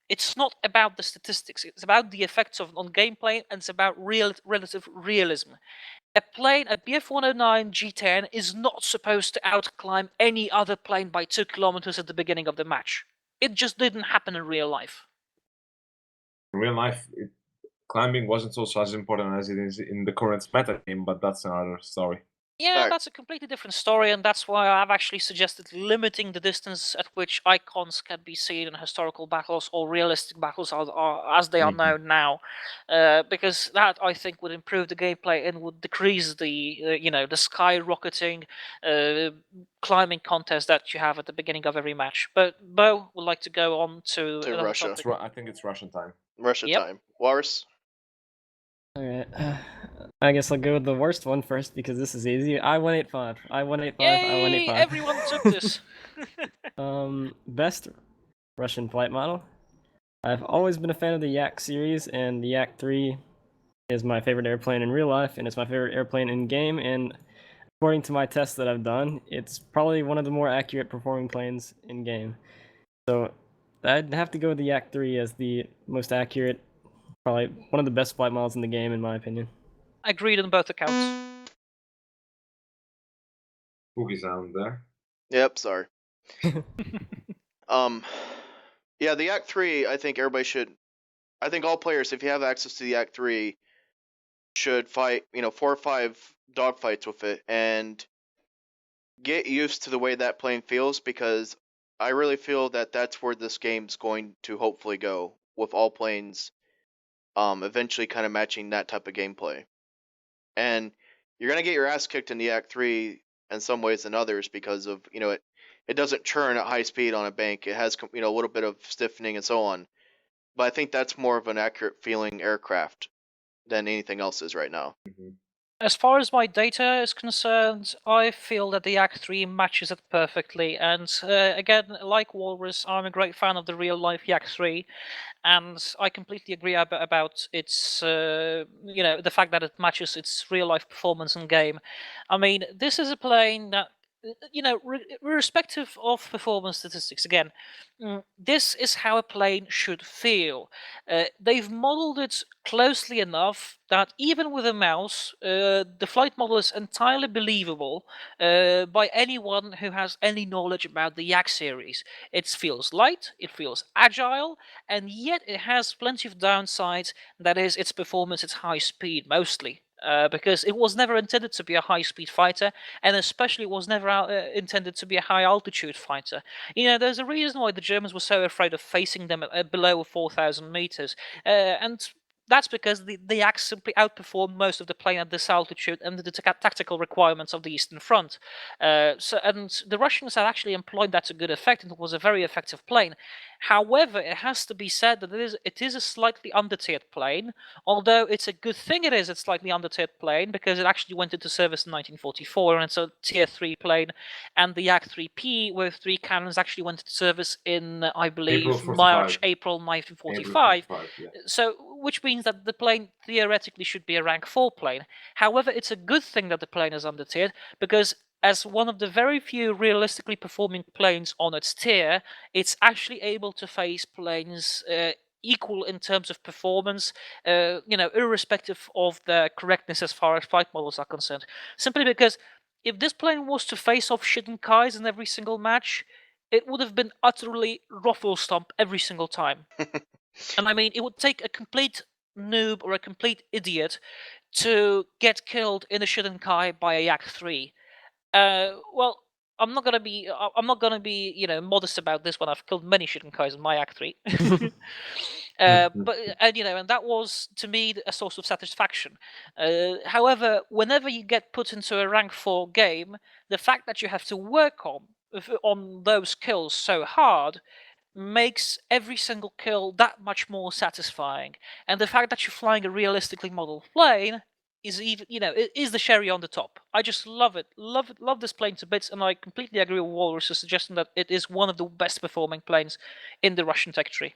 Speaker 3: It's not about the statistics; it's about the effects on gameplay, and it's about relative realism. A plane, a BF-109 G10, is not supposed to outclimb any other plane by 2 kilometers at the beginning of the match. It just didn't happen in real life.
Speaker 2: In real life, climbing wasn't also as important as it is in the current meta game, but that's another story.
Speaker 3: Yeah,
Speaker 1: Alright.
Speaker 3: that's a completely different story, and that's why I've actually suggested limiting the distance at which icons can be seen in historical battles or realistic battles as they are
Speaker 2: Mhm.
Speaker 3: known now, because that I think would improve the gameplay and would decrease the the skyrocketing climbing contest that you have at the beginning of every match. But Bo would like to go on to another
Speaker 1: Russia.
Speaker 3: topic.
Speaker 2: I think it's Russian time.
Speaker 1: Russia
Speaker 3: Yep.
Speaker 1: time. Wars.
Speaker 4: Alright, I guess I'll go with the worst one first because this is easy. I-185.
Speaker 3: Yay! Everyone took this.
Speaker 4: Best Russian flight model. I've always been a fan of the Yak series, and the Yak 3 is my favorite airplane in real life, and it's my favorite airplane in game. And according to my tests that I've done, it's probably one of the more accurate performing planes in game. So I'd have to go with the Yak 3 as the most accurate, probably one of the best flight models in the game, in my opinion.
Speaker 3: Agreed on both accounts.
Speaker 2: Spooky sound there.
Speaker 1: Yep, sorry. Yeah, the Act 3, I think everybody should. I think all players, if you have access to the Act 3, should fight, 4 or 5 dogfights with it and get used to the way that plane feels, because I really feel that that's where this game's going to hopefully go, with all planes eventually kind of matching that type of gameplay. And you're going to get your ass kicked in the Act 3 in some ways than others because of, it doesn't churn at high speed on a bank. It has, a little bit of stiffening and so on. But I think that's more of an accurate feeling aircraft than anything else is right now.
Speaker 2: Mhm.
Speaker 3: As far as my data is concerned, I feel that the Act 3 matches it perfectly. And again, like Walrus, I'm a great fan of the real life Yak 3. And I completely agree about its, the fact that it matches its real life performance in game. I mean, this is a plane that, irrespective of performance statistics, again, this is how a plane should feel. They've modeled it closely enough that even with a mouse, the flight model is entirely believable by anyone who has any knowledge about the Yak series. It feels light, it feels agile, and yet it has plenty of downsides. That is, its performance at high speed, mostly. Because it was never intended to be a high-speed fighter, and especially was never intended to be a high-altitude fighter. There's a reason why the Germans were so afraid of facing them at below 4,000 meters, and that's because the Axe simply outperformed most of the plane at this altitude and the tactical requirements of the Eastern Front. And the Russians have actually employed that to good effect, and it was a very effective plane. However, it has to be said that it is a slightly under-tiered plane, although it's a good thing it is a slightly under-tiered plane, because it actually went into service in 1944, and it's a Tier 3 plane, and the Yak-3P with 3 cannons actually went into service in, I believe, April 1945.
Speaker 2: Yeah.
Speaker 3: So, which means that the plane theoretically should be a rank 4 plane. However, it's a good thing that the plane is under-tiered, because as one of the very few realistically performing planes on its tier, it's actually able to face planes equal in terms of performance, irrespective of their correctness as far as flight models are concerned. Simply because if this plane was to face off Shidonkais in every single match, it would have been utterly ruffle stomp every single time. And I mean, it would take a complete noob or a complete idiot to get killed in a Shidonkai by a Yak 3. Well, I'm not gonna be modest about this one. I've killed many Shidonkais in my Act 3. And that was to me a source of satisfaction. However, whenever you get put into a rank 4 game, the fact that you have to work on on those kills so hard makes every single kill that much more satisfying. And the fact that you're flying a realistically modeled plane is even, it is the cherry on the top. I just love it, love this plane to bits, and I completely agree with Walrus suggesting that it is one of the best performing planes in the Russian tech tree.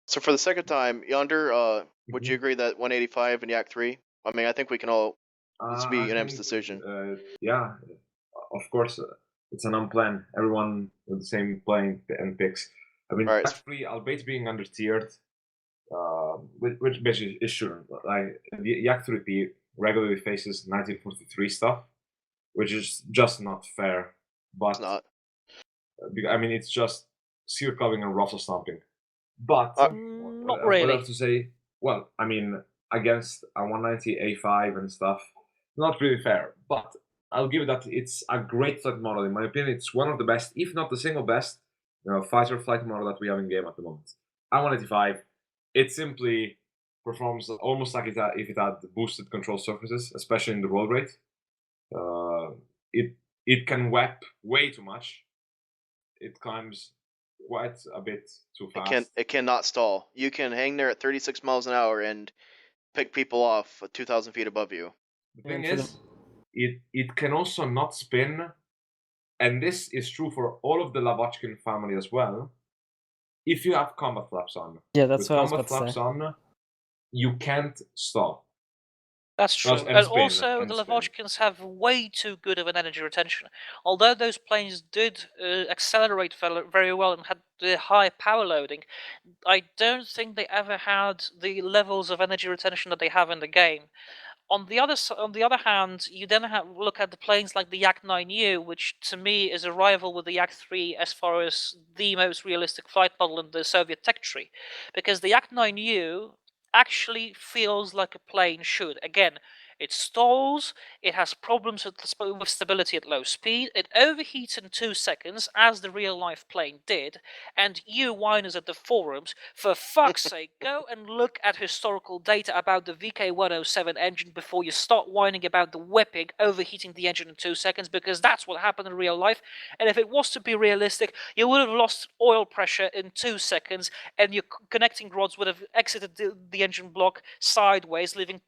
Speaker 1: So for the second time, Yonder, would you
Speaker 2: Mhm.
Speaker 1: agree that 185 and Yak 3? I mean, I think we can all. This would be
Speaker 2: I
Speaker 1: unanimous
Speaker 2: think,
Speaker 1: decision.
Speaker 2: yeah, of course, it's an unplanned. Everyone with the same plane and picks. I mean,
Speaker 1: All right.
Speaker 2: actually, albeit being undertiered, which basically is shouldn't. Like the Yak 3P regularly faces 1943 stuff, which is just not fair. But
Speaker 1: It's not.
Speaker 2: I mean, it's just sear clubbing and ruffle stomping. But
Speaker 3: Not
Speaker 2: what I
Speaker 3: really.
Speaker 2: have to say, well, I mean, against a 190 A5 and stuff, not really fair. But I'll give it that it's a great flight model. In my opinion, it's one of the best, if not the single best, fighter flight model that we have in game at the moment. A185, it simply performs almost like if it had boosted control surfaces, especially in the roll rate. It can whap way too much. It climbs quite a bit too fast.
Speaker 1: It cannot stall. You can hang there at 36 miles an hour and pick people off 2,000 feet above you.
Speaker 2: The thing
Speaker 4: And for
Speaker 2: is, it can also not spin, and this is true for all of the Lavochkin family as well. If you have combat flaps on,
Speaker 4: Yeah, that's
Speaker 2: with
Speaker 4: what I was
Speaker 2: combat
Speaker 4: about to
Speaker 2: flaps
Speaker 4: say.
Speaker 2: on, you can't stall.
Speaker 3: That's true.
Speaker 2: And
Speaker 3: And
Speaker 2: spin,
Speaker 3: also,
Speaker 2: and
Speaker 3: the
Speaker 2: spin.
Speaker 3: Lavochkins have way too good of an energy retention. Although those planes did accelerate very well and had the high power loading, I don't think they ever had the levels of energy retention that they have in the game. On the other hand, you then look at the planes like the Yak 9U, which to me is a rival with the Yak 3 as far as the most realistic flight model in the Soviet tech tree, because the Yak 9U actually feels like a plane should. Again, it stalls, it has problems with stability at low speed, it overheats in 2 seconds, as the real-life plane did, and you whiners at the forums, for fuck's sake, go and look at historical data about the VK107 engine before you start whining about the whipping, overheating the engine in 2 seconds, because that's what happened in real life, and if it was to be realistic, you would have lost oil pressure in 2 seconds, and your connecting rods would have exited the engine block sideways, leaving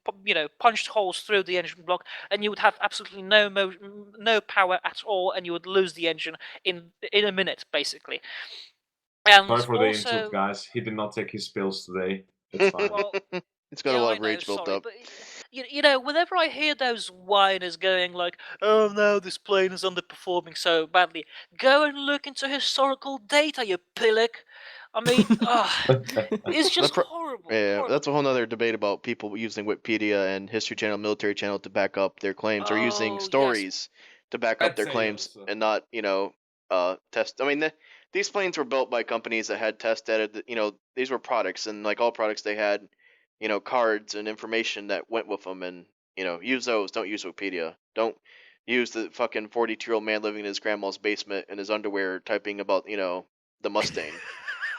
Speaker 3: punched holes through the engine block, and you would have absolutely no power at all, and you would lose the engine in a minute, basically. And
Speaker 2: Sorry for the
Speaker 3: also,
Speaker 2: insult, guys. He did not take his pills today. It's fine.
Speaker 3: well,
Speaker 1: It's got a lot of rage built
Speaker 3: sorry,
Speaker 1: up.
Speaker 3: but whenever I hear those whiners going like, "Oh no, this plane is underperforming so badly," go and look into historical data, you pillock. I mean, it's just horrible.
Speaker 1: Yeah,
Speaker 3: horrible.
Speaker 1: that's a whole nother debate about people using Wikipedia and History Channel, Military Channel to back up their claims, or using
Speaker 3: Oh, yes.
Speaker 1: stories to back up
Speaker 2: Red
Speaker 1: their claims,
Speaker 2: Sails.
Speaker 1: and not, test. I mean, these planes were built by companies that had test edited. These were products, and like all products, they had, cards and information that went with them, and use those. Don't use Wikipedia. Don't use the fucking 42-year-old man living in his grandma's basement in his underwear typing about the Mustang.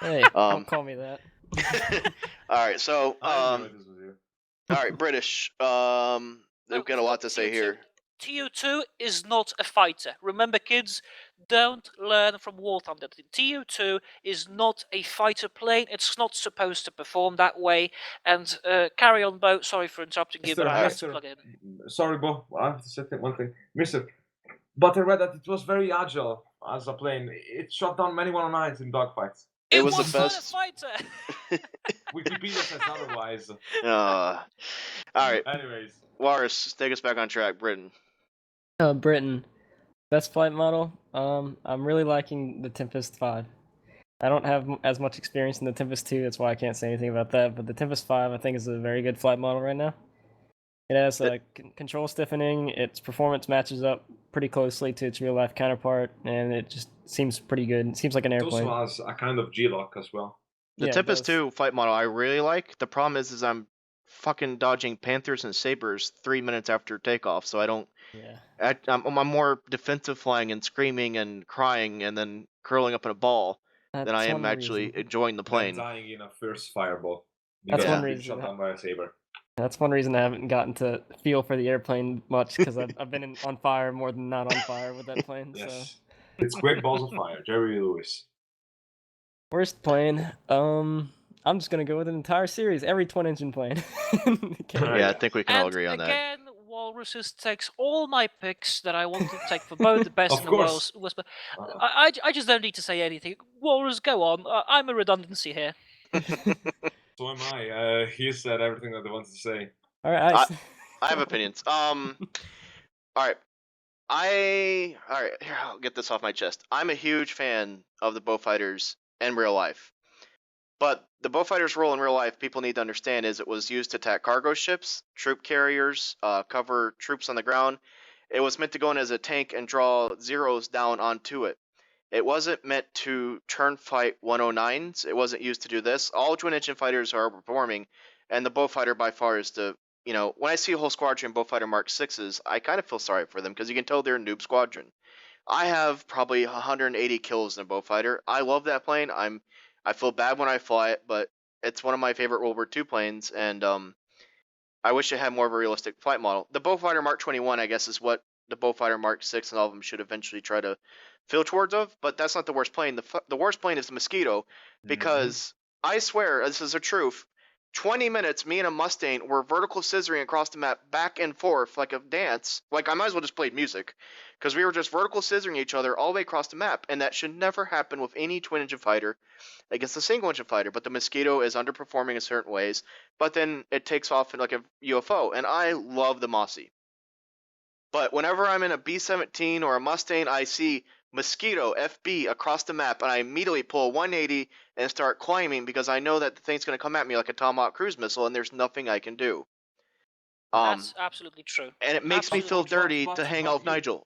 Speaker 4: Hey, don't call me that.
Speaker 1: All right, so
Speaker 2: I enjoyed this with you.
Speaker 1: all right, British. They've got a lot to say here.
Speaker 3: TU2 is not a fighter. Remember, kids, don't learn from War Thunder. The TU2 is not a fighter plane. It's not supposed to perform that way. And carry on, Bo. Sorry for interrupting you, but I have to plug in.
Speaker 2: Sorry, Bo. I have to say one thing. Mister, but I read that it was very agile as a plane. It shot down many 109s in dogfights.
Speaker 1: It was the
Speaker 3: not
Speaker 1: best.
Speaker 3: a fighter.
Speaker 2: Wikipedia says otherwise.
Speaker 1: All right,
Speaker 2: Anyways.
Speaker 1: Walrus, take us back on track. Britain.
Speaker 4: Britain. Best flight model. I'm really liking the Tempest 5. I don't have as much experience in the Tempest 2, that's why I can't say anything about that. But the Tempest 5, I think, is a very good flight model right now. It has control stiffening. Its performance matches up pretty closely to its real-life counterpart, and it just seems pretty good. It seems like an airplane.
Speaker 2: It also has a kind of G-lock as well.
Speaker 1: The Tempest 2 flight model I really like. The problem is I'm fucking dodging Panthers and Sabres 3 minutes after takeoff, so I don't.
Speaker 4: Yeah.
Speaker 1: I'm more defensive flying and screaming and crying and then curling up in a ball than I am actually enjoying the plane.
Speaker 2: Than dying in a first fireball.
Speaker 4: That's one reason.
Speaker 2: Shot down by a saber.
Speaker 4: That's one reason I haven't gotten to feel for the airplane much, because I've been on fire more than not on fire with that plane.
Speaker 2: Yes. It's quick balls of fire, Jerry Lewis.
Speaker 4: Worst plane. I'm just gonna go with an entire series, every twin engine plane.
Speaker 1: Yeah, I think we can all agree on that.
Speaker 3: Again, Walruses takes all my picks that I want to take for both the best
Speaker 2: Of
Speaker 3: and the
Speaker 2: course.
Speaker 3: worst. I just don't need to say anything. Walrus, go on. I'm a redundancy here.
Speaker 2: So am I. He said everything that I wanted to say.
Speaker 4: All right,
Speaker 1: I have opinions. All right. Here, I'll get this off my chest. I'm a huge fan of the Beaufighters in real life. But the Beaufighters' role in real life, people need to understand, is it was used to attack cargo ships, troop carriers, cover troops on the ground. It was meant to go in as a tank and draw zeros down onto it. It wasn't meant to turn fight 109s. It wasn't used to do this. All twin engine fighters are performing, and the Beaufighter by far is the, when I see a whole squadron Beaufighter Mark 6s, I kind of feel sorry for them because you can tell they're a noob squadron. I have probably 180 kills in a Beaufighter. I love that plane. I feel bad when I fly it, but it's one of my favorite World War II planes, and I wish it had more of a realistic flight model. The Beaufighter Mark 21, I guess, is what the Beaufighter Mark 6 and all of them should eventually try to feel towards of, but that's not the worst plane. The worst plane is the Mosquito, because I swear, this is the truth, 20 minutes, me and a Mustang were vertical scissoring across the map back and forth like a dance. Like, I might as well just play music, because we were just vertical scissoring each other all the way across the map, and that should never happen with any twin-engine fighter against a single-engine fighter. But the Mosquito is underperforming in certain ways, but then it takes off in like a UFO, and I love the Mossy. But whenever I'm in a B-17 or a Mustang, I see Mosquito FB across the map, and I immediately pull 180 and start climbing because I know that the thing's going to come at me like a Tomahawk cruise missile, and there's nothing I can do.
Speaker 3: That's absolutely true.
Speaker 1: And it makes me feel dirty to hang out with Nigel.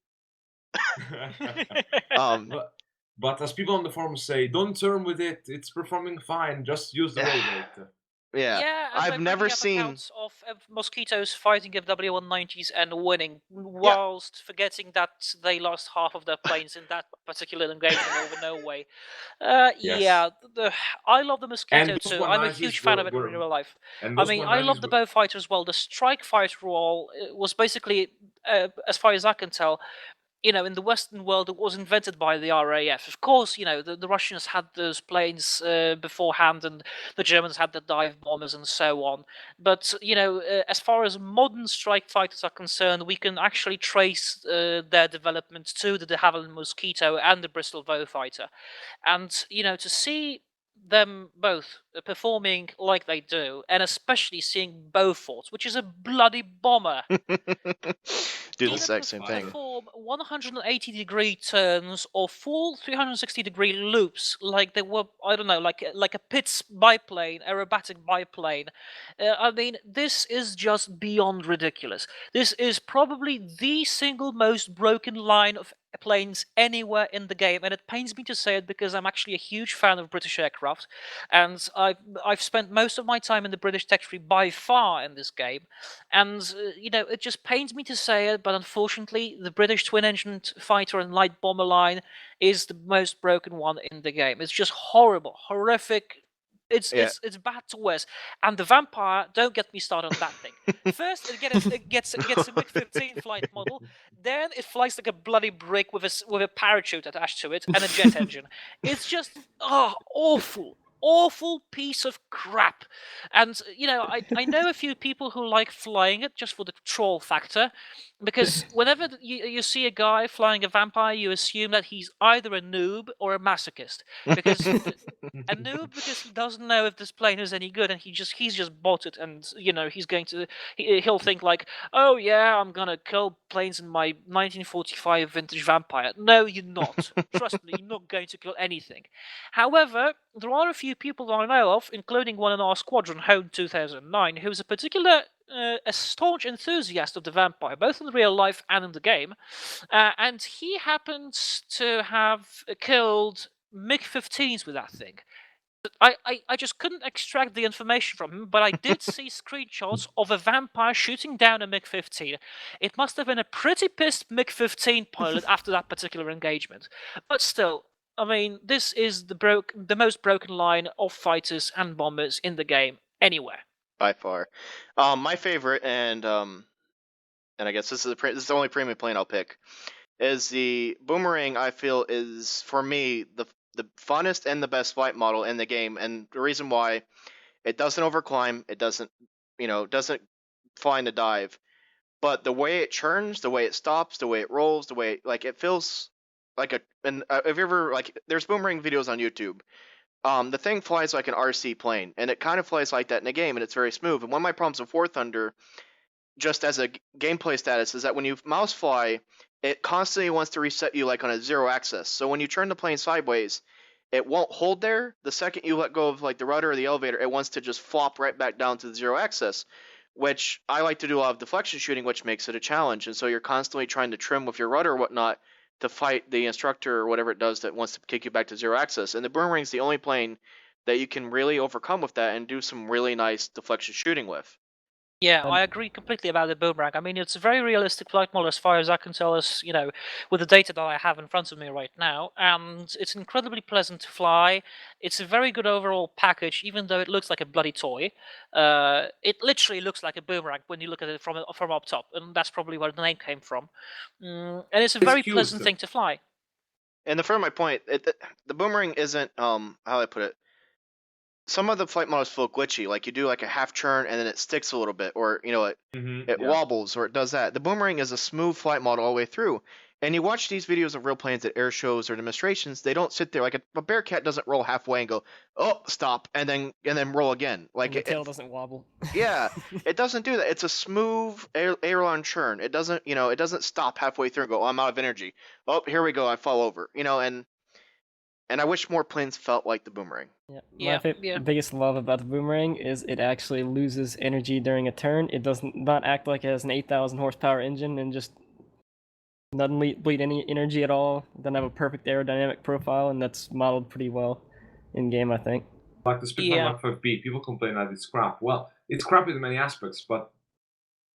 Speaker 2: But as people on the forums say, don't turn with it. It's performing fine. Just use the roll rate.
Speaker 1: Yeah, I've never seen
Speaker 3: accounts of Mosquitoes fighting FW-190s and winning, whilst forgetting that they lost half of their planes in that particular engagement over Norway. Yeah, I love the Mosquito too. I'm a huge fan of it in real life. I mean, I love the Beaufighter as well. The Strike Fighter role was basically, as far as I can tell, in the Western world, it was invented by the RAF. Of course, the Russians had those planes beforehand, and the Germans had the dive bombers and so on. But, as far as modern strike fighters are concerned, we can actually trace their development to the de Havilland Mosquito and the Bristol Beaufighter. And, to see them both performing like they do, and especially seeing Beaufort, which is a bloody bomber,
Speaker 1: do the exact same thing.
Speaker 3: Perform 180-degree turns or full 360-degree loops, like they were, I don't know, like a Pitts biplane, aerobatic biplane. I mean, this is just beyond ridiculous. This is probably the single most broken line of planes anywhere in the game, and it pains me to say it because I'm actually a huge fan of British aircraft, and I've spent most of my time in the British tech tree by far in this game, and it just pains me to say it, but unfortunately the British twin-engine fighter and light bomber line is the most broken one in the game. It's just horrible, horrific. It's bad to worse. And the Vampire, don't get me started on that thing. First, it gets a MiG-15 flight model. Then it flies like a bloody brick with a parachute attached to it and a jet engine. It's just awful. Awful piece of crap. And, I know a few people who like flying it just for the troll factor, because whenever you see a guy flying a Vampire, you assume that he's either a noob or a masochist. Because a noob because he doesn't know if this plane is any good, and he's just bought it, and he'll think like, oh yeah, I'm gonna kill planes in my 1945 vintage Vampire. No, you're not. Trust me, you're not going to kill anything. However, there are a few people that I know of, including one in our squadron, Home 2009, who's a staunch enthusiast of the Vampire, both in real life and in the game, and he happens to have killed MiG-15s with that thing. I just couldn't extract the information from him, but I did see screenshots of a Vampire shooting down a MiG-15. It must have been a pretty pissed MiG-15 pilot after that particular engagement. But still, I mean, this is the most broken line of fighters and bombers in the game anywhere.
Speaker 1: By far. My favorite, and I guess this is the only premium plane I'll pick. is the boomerang. I feel is for me the funnest and the best flight model in the game, and the reason why, it doesn't overclimb, it doesn't doesn't fly in a dive, but the way it churns, the way it stops, the way it rolls, the way it feels like a. And have you ever there's boomerang videos on YouTube. The thing flies like an RC plane, and it kind of flies like that in a game, and it's very smooth. And one of my problems with War Thunder, just as a gameplay status, is that when you mouse fly, it constantly wants to reset you like on a 0 axis. So when you turn the plane sideways, it won't hold there. The second you let go of the rudder or the elevator, it wants to just flop right back down to the 0 axis, which I like to do a lot of deflection shooting, which makes it a challenge. And so you're constantly trying to trim with your rudder or whatnot to fight the instructor or whatever it does that wants to kick you back to 0 axis. And the boomerang's the only plane that you can really overcome with that and do some really nice deflection shooting with.
Speaker 3: Yeah, I agree completely about the boomerang. I mean, it's a very realistic flight model as far as I can tell, as with the data that I have in front of me right now, and it's incredibly pleasant to fly. It's a very good overall package, even though it looks like a bloody toy. It literally looks like a boomerang when you look at it from up top, and that's probably where the name came from. And it's a very pleasant thing to fly.
Speaker 1: And to further my point, the boomerang isn't how do I put it? Some of the flight models feel glitchy, like you do like a half turn and then it sticks a little bit, or it wobbles, or it does that. The boomerang is a smooth flight model all the way through. And you watch these videos of real planes at air shows or demonstrations, they don't sit there like a Bearcat doesn't roll halfway and go, oh, stop, and then roll again. Like
Speaker 4: the tail doesn't wobble.
Speaker 1: Yeah, it doesn't do that. It's a smooth aileron churn. It doesn't it doesn't stop halfway through and go, oh, I'm out of energy. Oh, here we go, I fall over. And I wish more planes felt like the boomerang.
Speaker 4: Yeah, my biggest love about the boomerang is it actually loses energy during a turn. It does not act like it has an 8,000 horsepower engine and just doesn't bleed any energy at all. It doesn't have a perfect aerodynamic profile, and that's modeled pretty well in game, I think.
Speaker 2: Like the Spitfire Mark 5B, people complain that it's crap. Well, it's crap in many aspects, but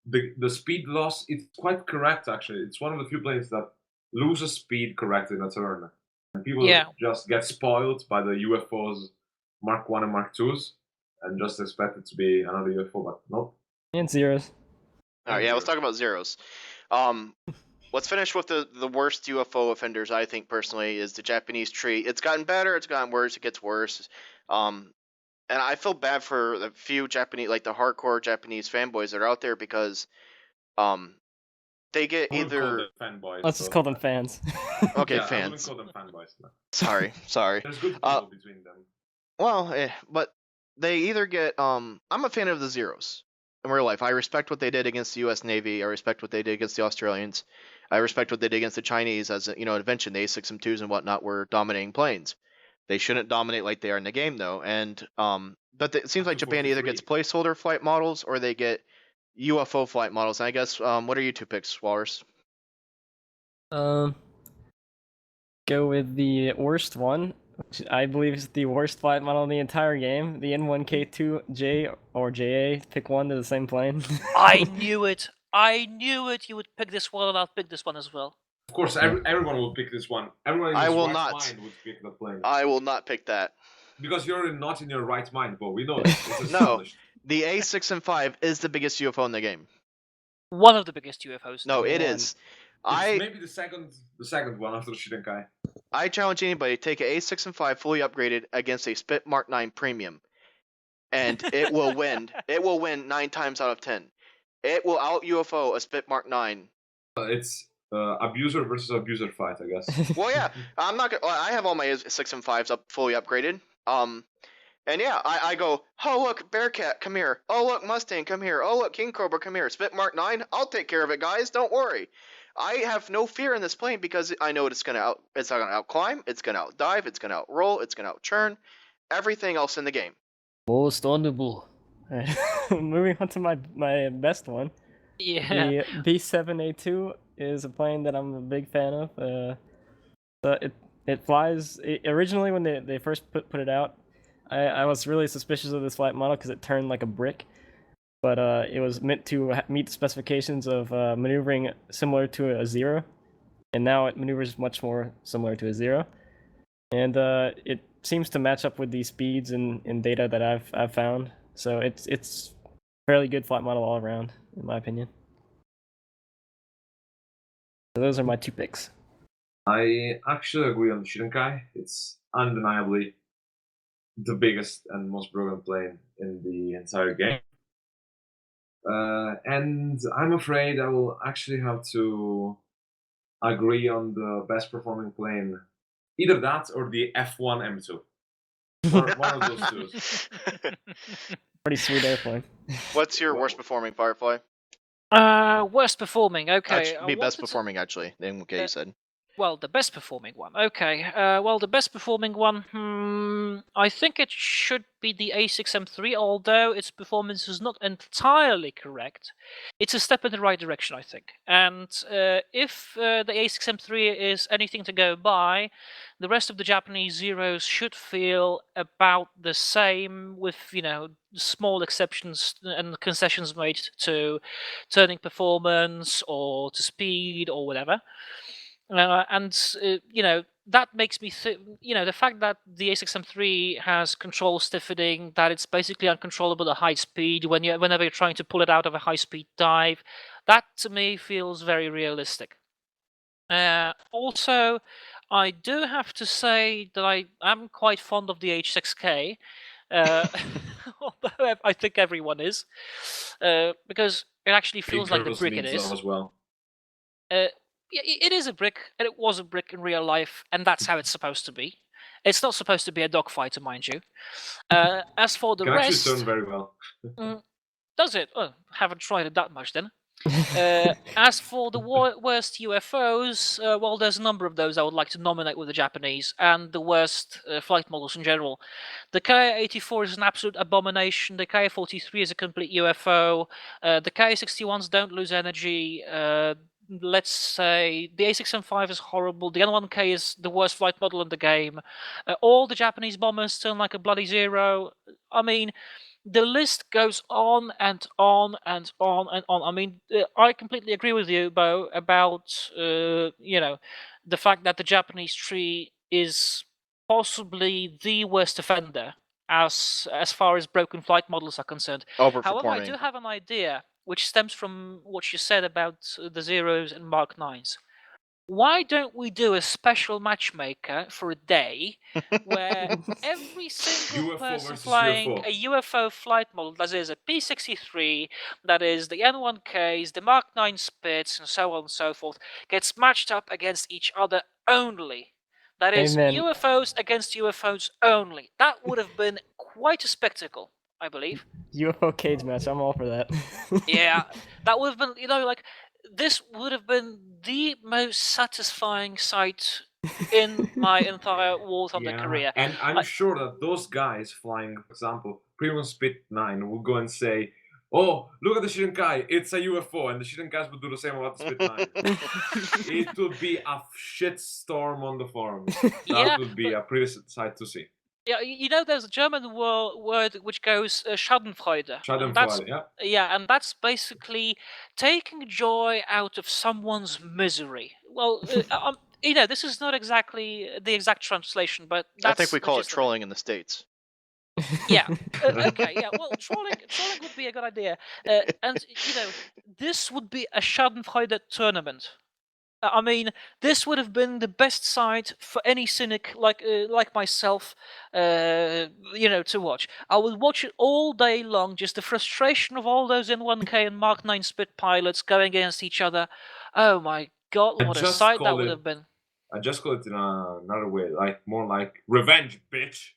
Speaker 2: the speed loss, it's quite correct actually. It's one of the few planes that loses speed correctly in a turn. And people just get spoiled by the UFOs Mark 1 and Mark 2s and just expect it to be another UFO, but nope.
Speaker 4: And zeros.
Speaker 1: Alright, let's talk about zeros. Let's finish with the worst UFO offenders, I think, personally, is the Japanese tree. It's gotten better, it's gotten worse, it gets worse. And I feel bad for the few Japanese, like the hardcore Japanese fanboys that are out there, because they get either...
Speaker 4: Let's just call them fans.
Speaker 1: Okay,
Speaker 2: yeah,
Speaker 1: fans.
Speaker 2: I wouldn't call them fanboys. No.
Speaker 1: Sorry.
Speaker 2: There's good people between them.
Speaker 1: Well, but they either get... I'm a fan of the Zeros in real life. I respect what they did against the U.S. Navy. I respect what they did against the Australians. I respect what they did against the Chinese as an invention. The A6M2s and whatnot were dominating planes. They shouldn't dominate like they are in the game, though. And but it seems like Japan either gets placeholder flight models or they get UFO flight models. And I guess what are you two picks, Walrus?
Speaker 4: Go with the worst one, which I believe is the worst flight model in the entire game. The N1K2J or JA. Pick one, they're the same plane.
Speaker 3: I knew it. You would pick this one, and I'll pick this one as well.
Speaker 2: Of course, everyone will pick this one. Everyone in his right mind would pick the plane.
Speaker 1: I will not pick that.
Speaker 2: Because you're not in your right mind, but we know it.
Speaker 1: No, the A6M5 is the biggest UFO in the game.
Speaker 3: One of the biggest UFOs.
Speaker 1: No, it is.
Speaker 2: Maybe the second one after Shirenkai.
Speaker 1: I challenge anybody to take an A6M5 fully upgraded against a Spit Mark 9 Premium, and it will win. It will win 9 times out of 10. It will out UFO a Spit Mark 9.
Speaker 2: It's abuser versus abuser fight, I guess.
Speaker 1: Well, yeah, I'm not gonna. I have all my 6M5s up fully upgraded. And yeah, I go, oh look, Bearcat, come here. Oh look, Mustang, come here. Oh look, King Cobra, come here. Spit Mark 9, I'll take care of it, guys. Don't worry. I have no fear in this plane because I know it's not gonna out climb, it's gonna out dive, it's gonna out roll, it's gonna out churn, everything else in the game.
Speaker 4: Most honorable. Moving on to my best one.
Speaker 3: Yeah.
Speaker 4: The B7A2 is a plane that I'm a big fan of. It flies. Originally, when they first put it out, I was really suspicious of this flight model because it turned like a brick. But it was meant to meet the specifications of maneuvering similar to a Zero, and now it maneuvers much more similar to a Zero. And it seems to match up with the speeds and data that I've found. So it's a fairly good flight model all around, in my opinion. So those are my 2 picks.
Speaker 2: I actually agree on the Shirenkai. It's undeniably the biggest and most broken plane in the entire game. And I'm afraid I will actually have to agree on the best performing plane. Either that or the F1 M2. One of those two.
Speaker 4: Pretty sweet airplane.
Speaker 1: What's your worst performing Firefly?
Speaker 3: Worst performing. Okay,
Speaker 1: Actually, best performing, actually. Okay, you said.
Speaker 3: Well, the best performing one. Okay. Well, the best performing one. I think it should be the A6M3, although its performance is not entirely correct. It's a step in the right direction, I think. And if the A6M3 is anything to go by, the rest of the Japanese Zeros should feel about the same, with small exceptions and concessions made to turning performance or to speed or whatever. That makes me the fact that the A6M3 has control stiffening, that it's basically uncontrollable at high speed whenever you're trying to pull it out of a high speed dive, that to me feels very realistic. Also, I do have to say that I am quite fond of the H6K, although I think everyone is, because it actually feels like the brick it is.
Speaker 2: As well.
Speaker 3: It is a brick, and it was a brick in real life, and that's how it's supposed to be. It's not supposed to be a dogfighter, mind you. As for the rest,
Speaker 2: actually turn very well.
Speaker 3: Does it? Oh, haven't tried it that much then. As for the worst UFOs, well, there's a number of those I would like to nominate with the Japanese, and the worst flight models in general. The Ka-84 is an absolute abomination. The Ka-43 is a complete UFO. The Ka-61s don't lose energy. Let's say the A6M5 is horrible. The N1K is the worst flight model in the game. All the Japanese bombers turn like a bloody zero. I mean, the list goes on and on and on and on. I mean, I completely agree with you, Bo, about the fact that the Japanese tree is possibly the worst offender as far as broken flight models are concerned. However, I do have an idea which stems from what you said about the Zeros and Mark 9s. Why don't we do a special matchmaker for a day where every single
Speaker 2: UFO
Speaker 3: person
Speaker 2: versus
Speaker 3: flying
Speaker 2: UFO.
Speaker 3: a UFO flight model, that is a P-63, that is the N1Ks, the Mark 9 Spits, and so on and so forth, gets matched up against each other only. That is
Speaker 4: Amen.
Speaker 3: UFOs against UFOs only. That would have been quite a spectacle, I believe.
Speaker 4: UFO cage match, I'm all for that.
Speaker 3: Yeah, that would have been, this would have been the most satisfying sight in my entire War Thunder career.
Speaker 2: And I'm sure that those guys flying, for example, Primus Spit 9 will go and say, "Oh, look at the Shirenkai, it's a UFO," and the Shirenkais would do the same about the Spit 9. It would be a shitstorm on the forums. That would be a pretty sight to see.
Speaker 3: Yeah, there's a German word which goes Schadenfreude.
Speaker 2: Schadenfreude,
Speaker 3: yeah, and that's basically taking joy out of someone's misery. Well, this is not exactly the exact translation, but that's
Speaker 1: I think we call it trolling in the States.
Speaker 3: Yeah. Okay. Yeah. Well, trolling would be a good idea, and this would be a Schadenfreude tournament. I mean, this would have been the best side for any cynic like myself, to watch. I would watch it all day long. Just the frustration of all those N1K and Mark 9 Spit pilots going against each other. Oh my God, what a sight that would have been!
Speaker 2: I just call it in another way, more like revenge, bitch.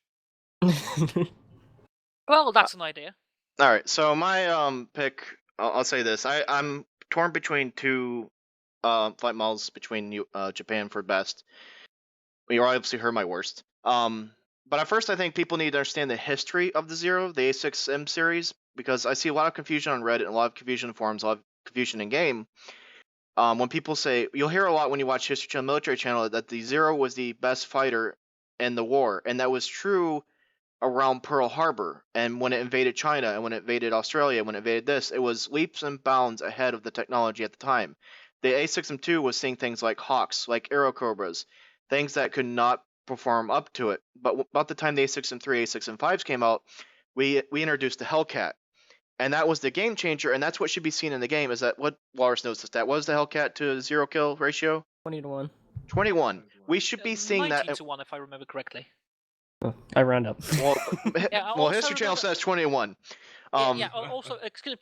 Speaker 3: Well, that's an idea.
Speaker 1: All right, so my pick, I'll say this: I'm torn between two flight models between Japan for best. You obviously heard my worst. But at first, I think people need to understand the history of the Zero, the A6M series, because I see a lot of confusion on Reddit and a lot of confusion in forums, a lot of confusion in game. When people say, you'll hear a lot when you watch History Channel, Military Channel, that the Zero was the best fighter in the war, and that was true around Pearl Harbor, and when it invaded China, and when it invaded Australia, when it invaded this, it was leaps and bounds ahead of the technology at the time. The A6M2 was seeing things like Hawks, like Aerocobras, things that could not perform up to it. But about the time the A6M3, A6M5s came out, we introduced the Hellcat. And that was the game changer, and that's what should be seen in the game, is that what Walrus knows that was the Hellcat to 0 kill ratio?
Speaker 4: 20 to 1.
Speaker 1: 21. We should be seeing
Speaker 3: 19
Speaker 1: that.
Speaker 3: to 1, if I remember correctly.
Speaker 4: Oh, I round up.
Speaker 1: Well,
Speaker 3: Yeah, I
Speaker 1: well,
Speaker 3: also
Speaker 1: History Channel
Speaker 3: remember-
Speaker 1: says 21.
Speaker 3: Also,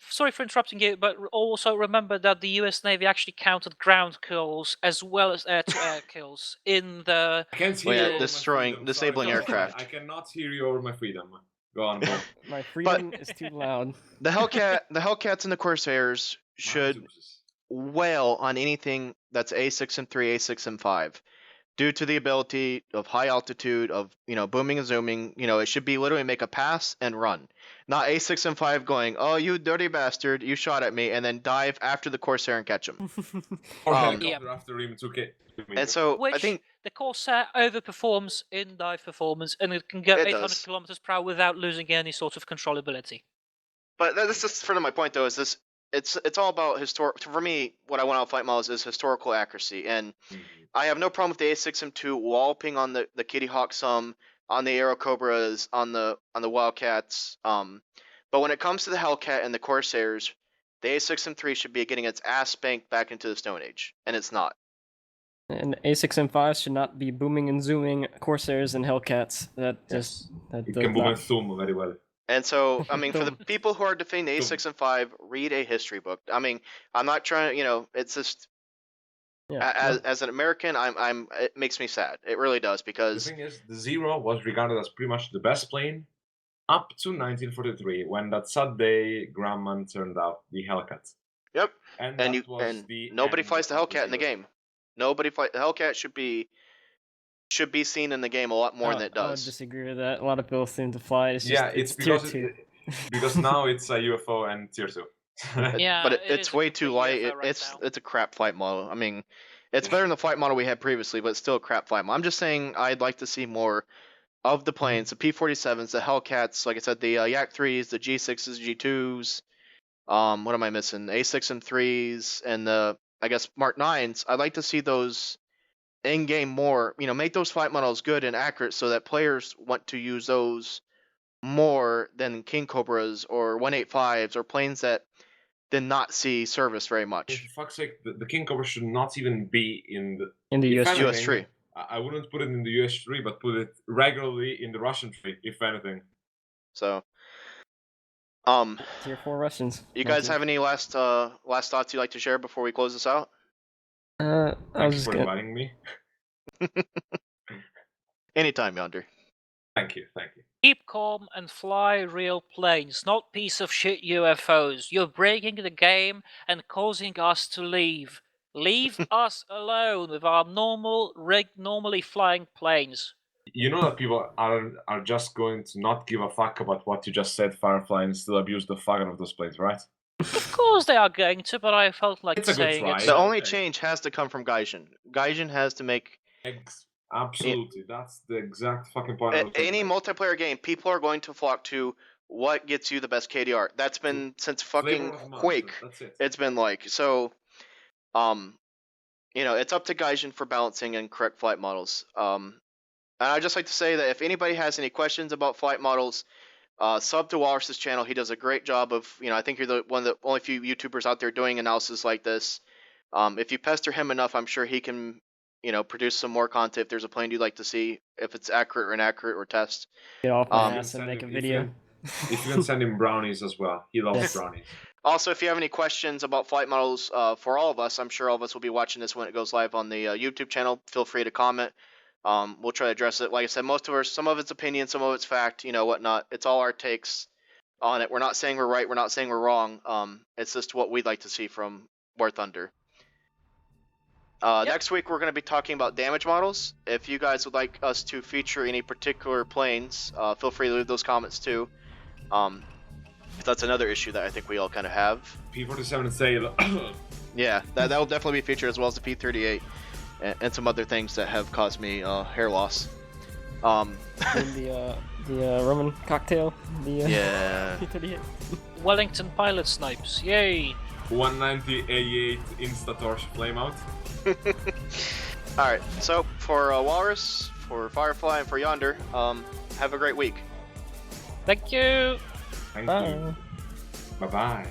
Speaker 3: sorry for interrupting you, but also remember that the U.S. Navy actually counted ground kills as well as air-to-air kills in the.
Speaker 2: I can't hear
Speaker 1: Well, yeah,
Speaker 2: you over my
Speaker 1: destroying-
Speaker 2: freedom.
Speaker 1: disabling
Speaker 2: Sorry,
Speaker 1: aircraft.
Speaker 2: I cannot hear you over my freedom. Go on, Bob.
Speaker 4: My freedom is too loud.
Speaker 1: The Hellcats and the Corsairs should wail on anything that's A6 and 3, A6 and 5. Due to the ability of high altitude, of booming and zooming, it should be literally make a pass and run. Not A6 and 5 going, oh, you dirty bastard, you shot at me, and then dive after the Corsair and catch him.
Speaker 2: Or
Speaker 1: Yeah.
Speaker 2: helicopter after him took it.
Speaker 1: And so
Speaker 3: Which
Speaker 1: I think
Speaker 3: the Corsair overperforms in dive performance, and it can go
Speaker 1: It
Speaker 3: 800
Speaker 1: does.
Speaker 3: kilometers per hour without losing any sort of controllability.
Speaker 1: But that's just further my point, though, is this. It's all about for me, what I want out of flight models is historical accuracy, and I have no problem with the A6M2 walloping on the Kitty Hawk some, on the Aero Cobras, on the Wildcats. But when it comes to the Hellcat and the Corsairs, the A6M3 should be getting its ass spanked back into the Stone Age, and it's not.
Speaker 4: And A6 and 5 should not be booming and zooming Corsairs and Hellcats. That just that
Speaker 2: It
Speaker 4: does
Speaker 2: can boom and
Speaker 4: not.
Speaker 2: zoom very well.
Speaker 1: And so, I mean, for the
Speaker 4: Don't.
Speaker 1: people who are defending the A6 and 5, read a history book. I mean, I'm not trying to, it's just
Speaker 4: Yeah.
Speaker 1: as an American, it makes me sad. It really does,
Speaker 2: The
Speaker 1: because
Speaker 2: thing is, the Zero was regarded as pretty much the best plane up to 1943, when that Sunday Grumman turned out the Hellcat.
Speaker 1: yep.
Speaker 2: And
Speaker 1: And
Speaker 2: that was the
Speaker 1: nobody
Speaker 2: end
Speaker 1: flies the
Speaker 2: of
Speaker 1: Hellcat in the
Speaker 2: Zero.
Speaker 1: game. The Hellcat should be seen in the game a lot more than it
Speaker 4: I would
Speaker 1: does.
Speaker 4: disagree with that. A lot of people seem to fly. It's just,
Speaker 2: Yeah,
Speaker 4: it's
Speaker 2: it's
Speaker 4: tier
Speaker 2: because
Speaker 4: 2.
Speaker 2: because now it's a UFO and tier 2.
Speaker 3: Yeah,
Speaker 1: But
Speaker 3: it
Speaker 1: it's
Speaker 3: is a
Speaker 1: way too
Speaker 3: complete
Speaker 1: light.
Speaker 3: UFO right now.
Speaker 1: It's a crap flight model. I mean, it's
Speaker 2: Yeah.
Speaker 1: better than the flight model we had previously, but it's still a crap flight model. I'm just saying I'd like to see more of the planes, the P-47s, the Hellcats, like I said, the Yak-3s, the G6s, G2s. What am I missing? A6 and 3s, and the, I guess, Mark 9s. I'd like to see those in-game more. Make those flight models good and accurate so that players want to use those more than King Cobras or 185s or planes that did not see service very
Speaker 2: For
Speaker 1: much.
Speaker 2: fuck's sake, the King Cobra should not even be in the
Speaker 4: In the
Speaker 2: If
Speaker 4: US.
Speaker 2: anything,
Speaker 1: US 3.
Speaker 2: I wouldn't put it in the US 3, but put it regularly in the Russian 3, if anything.
Speaker 1: So,
Speaker 4: Tier 4 Russians.
Speaker 1: you
Speaker 4: Thank
Speaker 1: guys have any last thoughts you'd like to share before we close this out?
Speaker 4: I
Speaker 2: Thank
Speaker 4: was
Speaker 2: you
Speaker 4: just
Speaker 2: for
Speaker 4: gonna.
Speaker 2: inviting me.
Speaker 1: Anytime, Yonder.
Speaker 2: Thank you.
Speaker 3: Keep calm and fly real planes, not piece of shit UFOs. You're breaking the game and causing us to leave. Leave us alone with our normally flying planes.
Speaker 2: You know that people are just going to not give a fuck about what you just said, Firefly, and still abuse the fuck out of those planes, right?
Speaker 3: Of course they are going to, but I felt like
Speaker 2: It's a good
Speaker 3: saying
Speaker 2: try.
Speaker 3: it.
Speaker 1: The
Speaker 2: Yeah,
Speaker 1: only
Speaker 2: okay.
Speaker 1: change has to come from Gaijin. Gaijin has to make
Speaker 2: Absolutely. That's the exact fucking point. I was
Speaker 1: any
Speaker 2: gonna make.
Speaker 1: multiplayer game. People are going to flock to what gets you the best KDR. That's been since fucking
Speaker 2: Flavor of the month,
Speaker 1: Quake.
Speaker 2: That's it.
Speaker 1: It's been like so. It's up to Gaijin for balancing and correct flight models. And I'd just like to say that if anybody has any questions about flight models, sub to Walrus's channel. He does a great job of, I think you're one of the only few YouTubers out there doing analysis like this. If you pester him enough, I'm sure he can, produce some more content if there's a plane you'd like to see, if it's accurate or inaccurate or test.
Speaker 4: Get off my
Speaker 1: Um,
Speaker 4: ass and make a
Speaker 2: If
Speaker 4: video.
Speaker 2: If you can send him brownies as well, he loves
Speaker 4: Yes.
Speaker 2: brownies.
Speaker 1: Also, if you have any questions about flight models for all of us, I'm sure all of us will be watching this when it goes live on the YouTube channel. Feel free to comment. We'll try to address it. Like I said, some of it's opinion, some of it's fact, whatnot. It's all our takes on it. We're not saying we're right. We're not saying we're wrong. It's just what we'd like to see from War Thunder.
Speaker 3: Yep.
Speaker 1: Next week, we're going to be talking about damage models. If you guys would like us to feature any particular planes, feel free to leave those comments too. That's another issue that I think we all kind of have.
Speaker 2: P47 and Sail.
Speaker 1: Yeah, that will definitely be featured, as well as the P38 and some other things that have caused me hair loss.
Speaker 4: And the Roman cocktail. The
Speaker 1: Yeah.
Speaker 4: P38.
Speaker 3: Wellington pilot snipes, yay!
Speaker 2: 190 A8 Insta-Torch Flameout.
Speaker 1: Alright, so for Walrus, for Firefly, and for Yonder, have a great week.
Speaker 3: Thank you!
Speaker 2: Thank
Speaker 4: Bye.
Speaker 2: you. Bye-bye.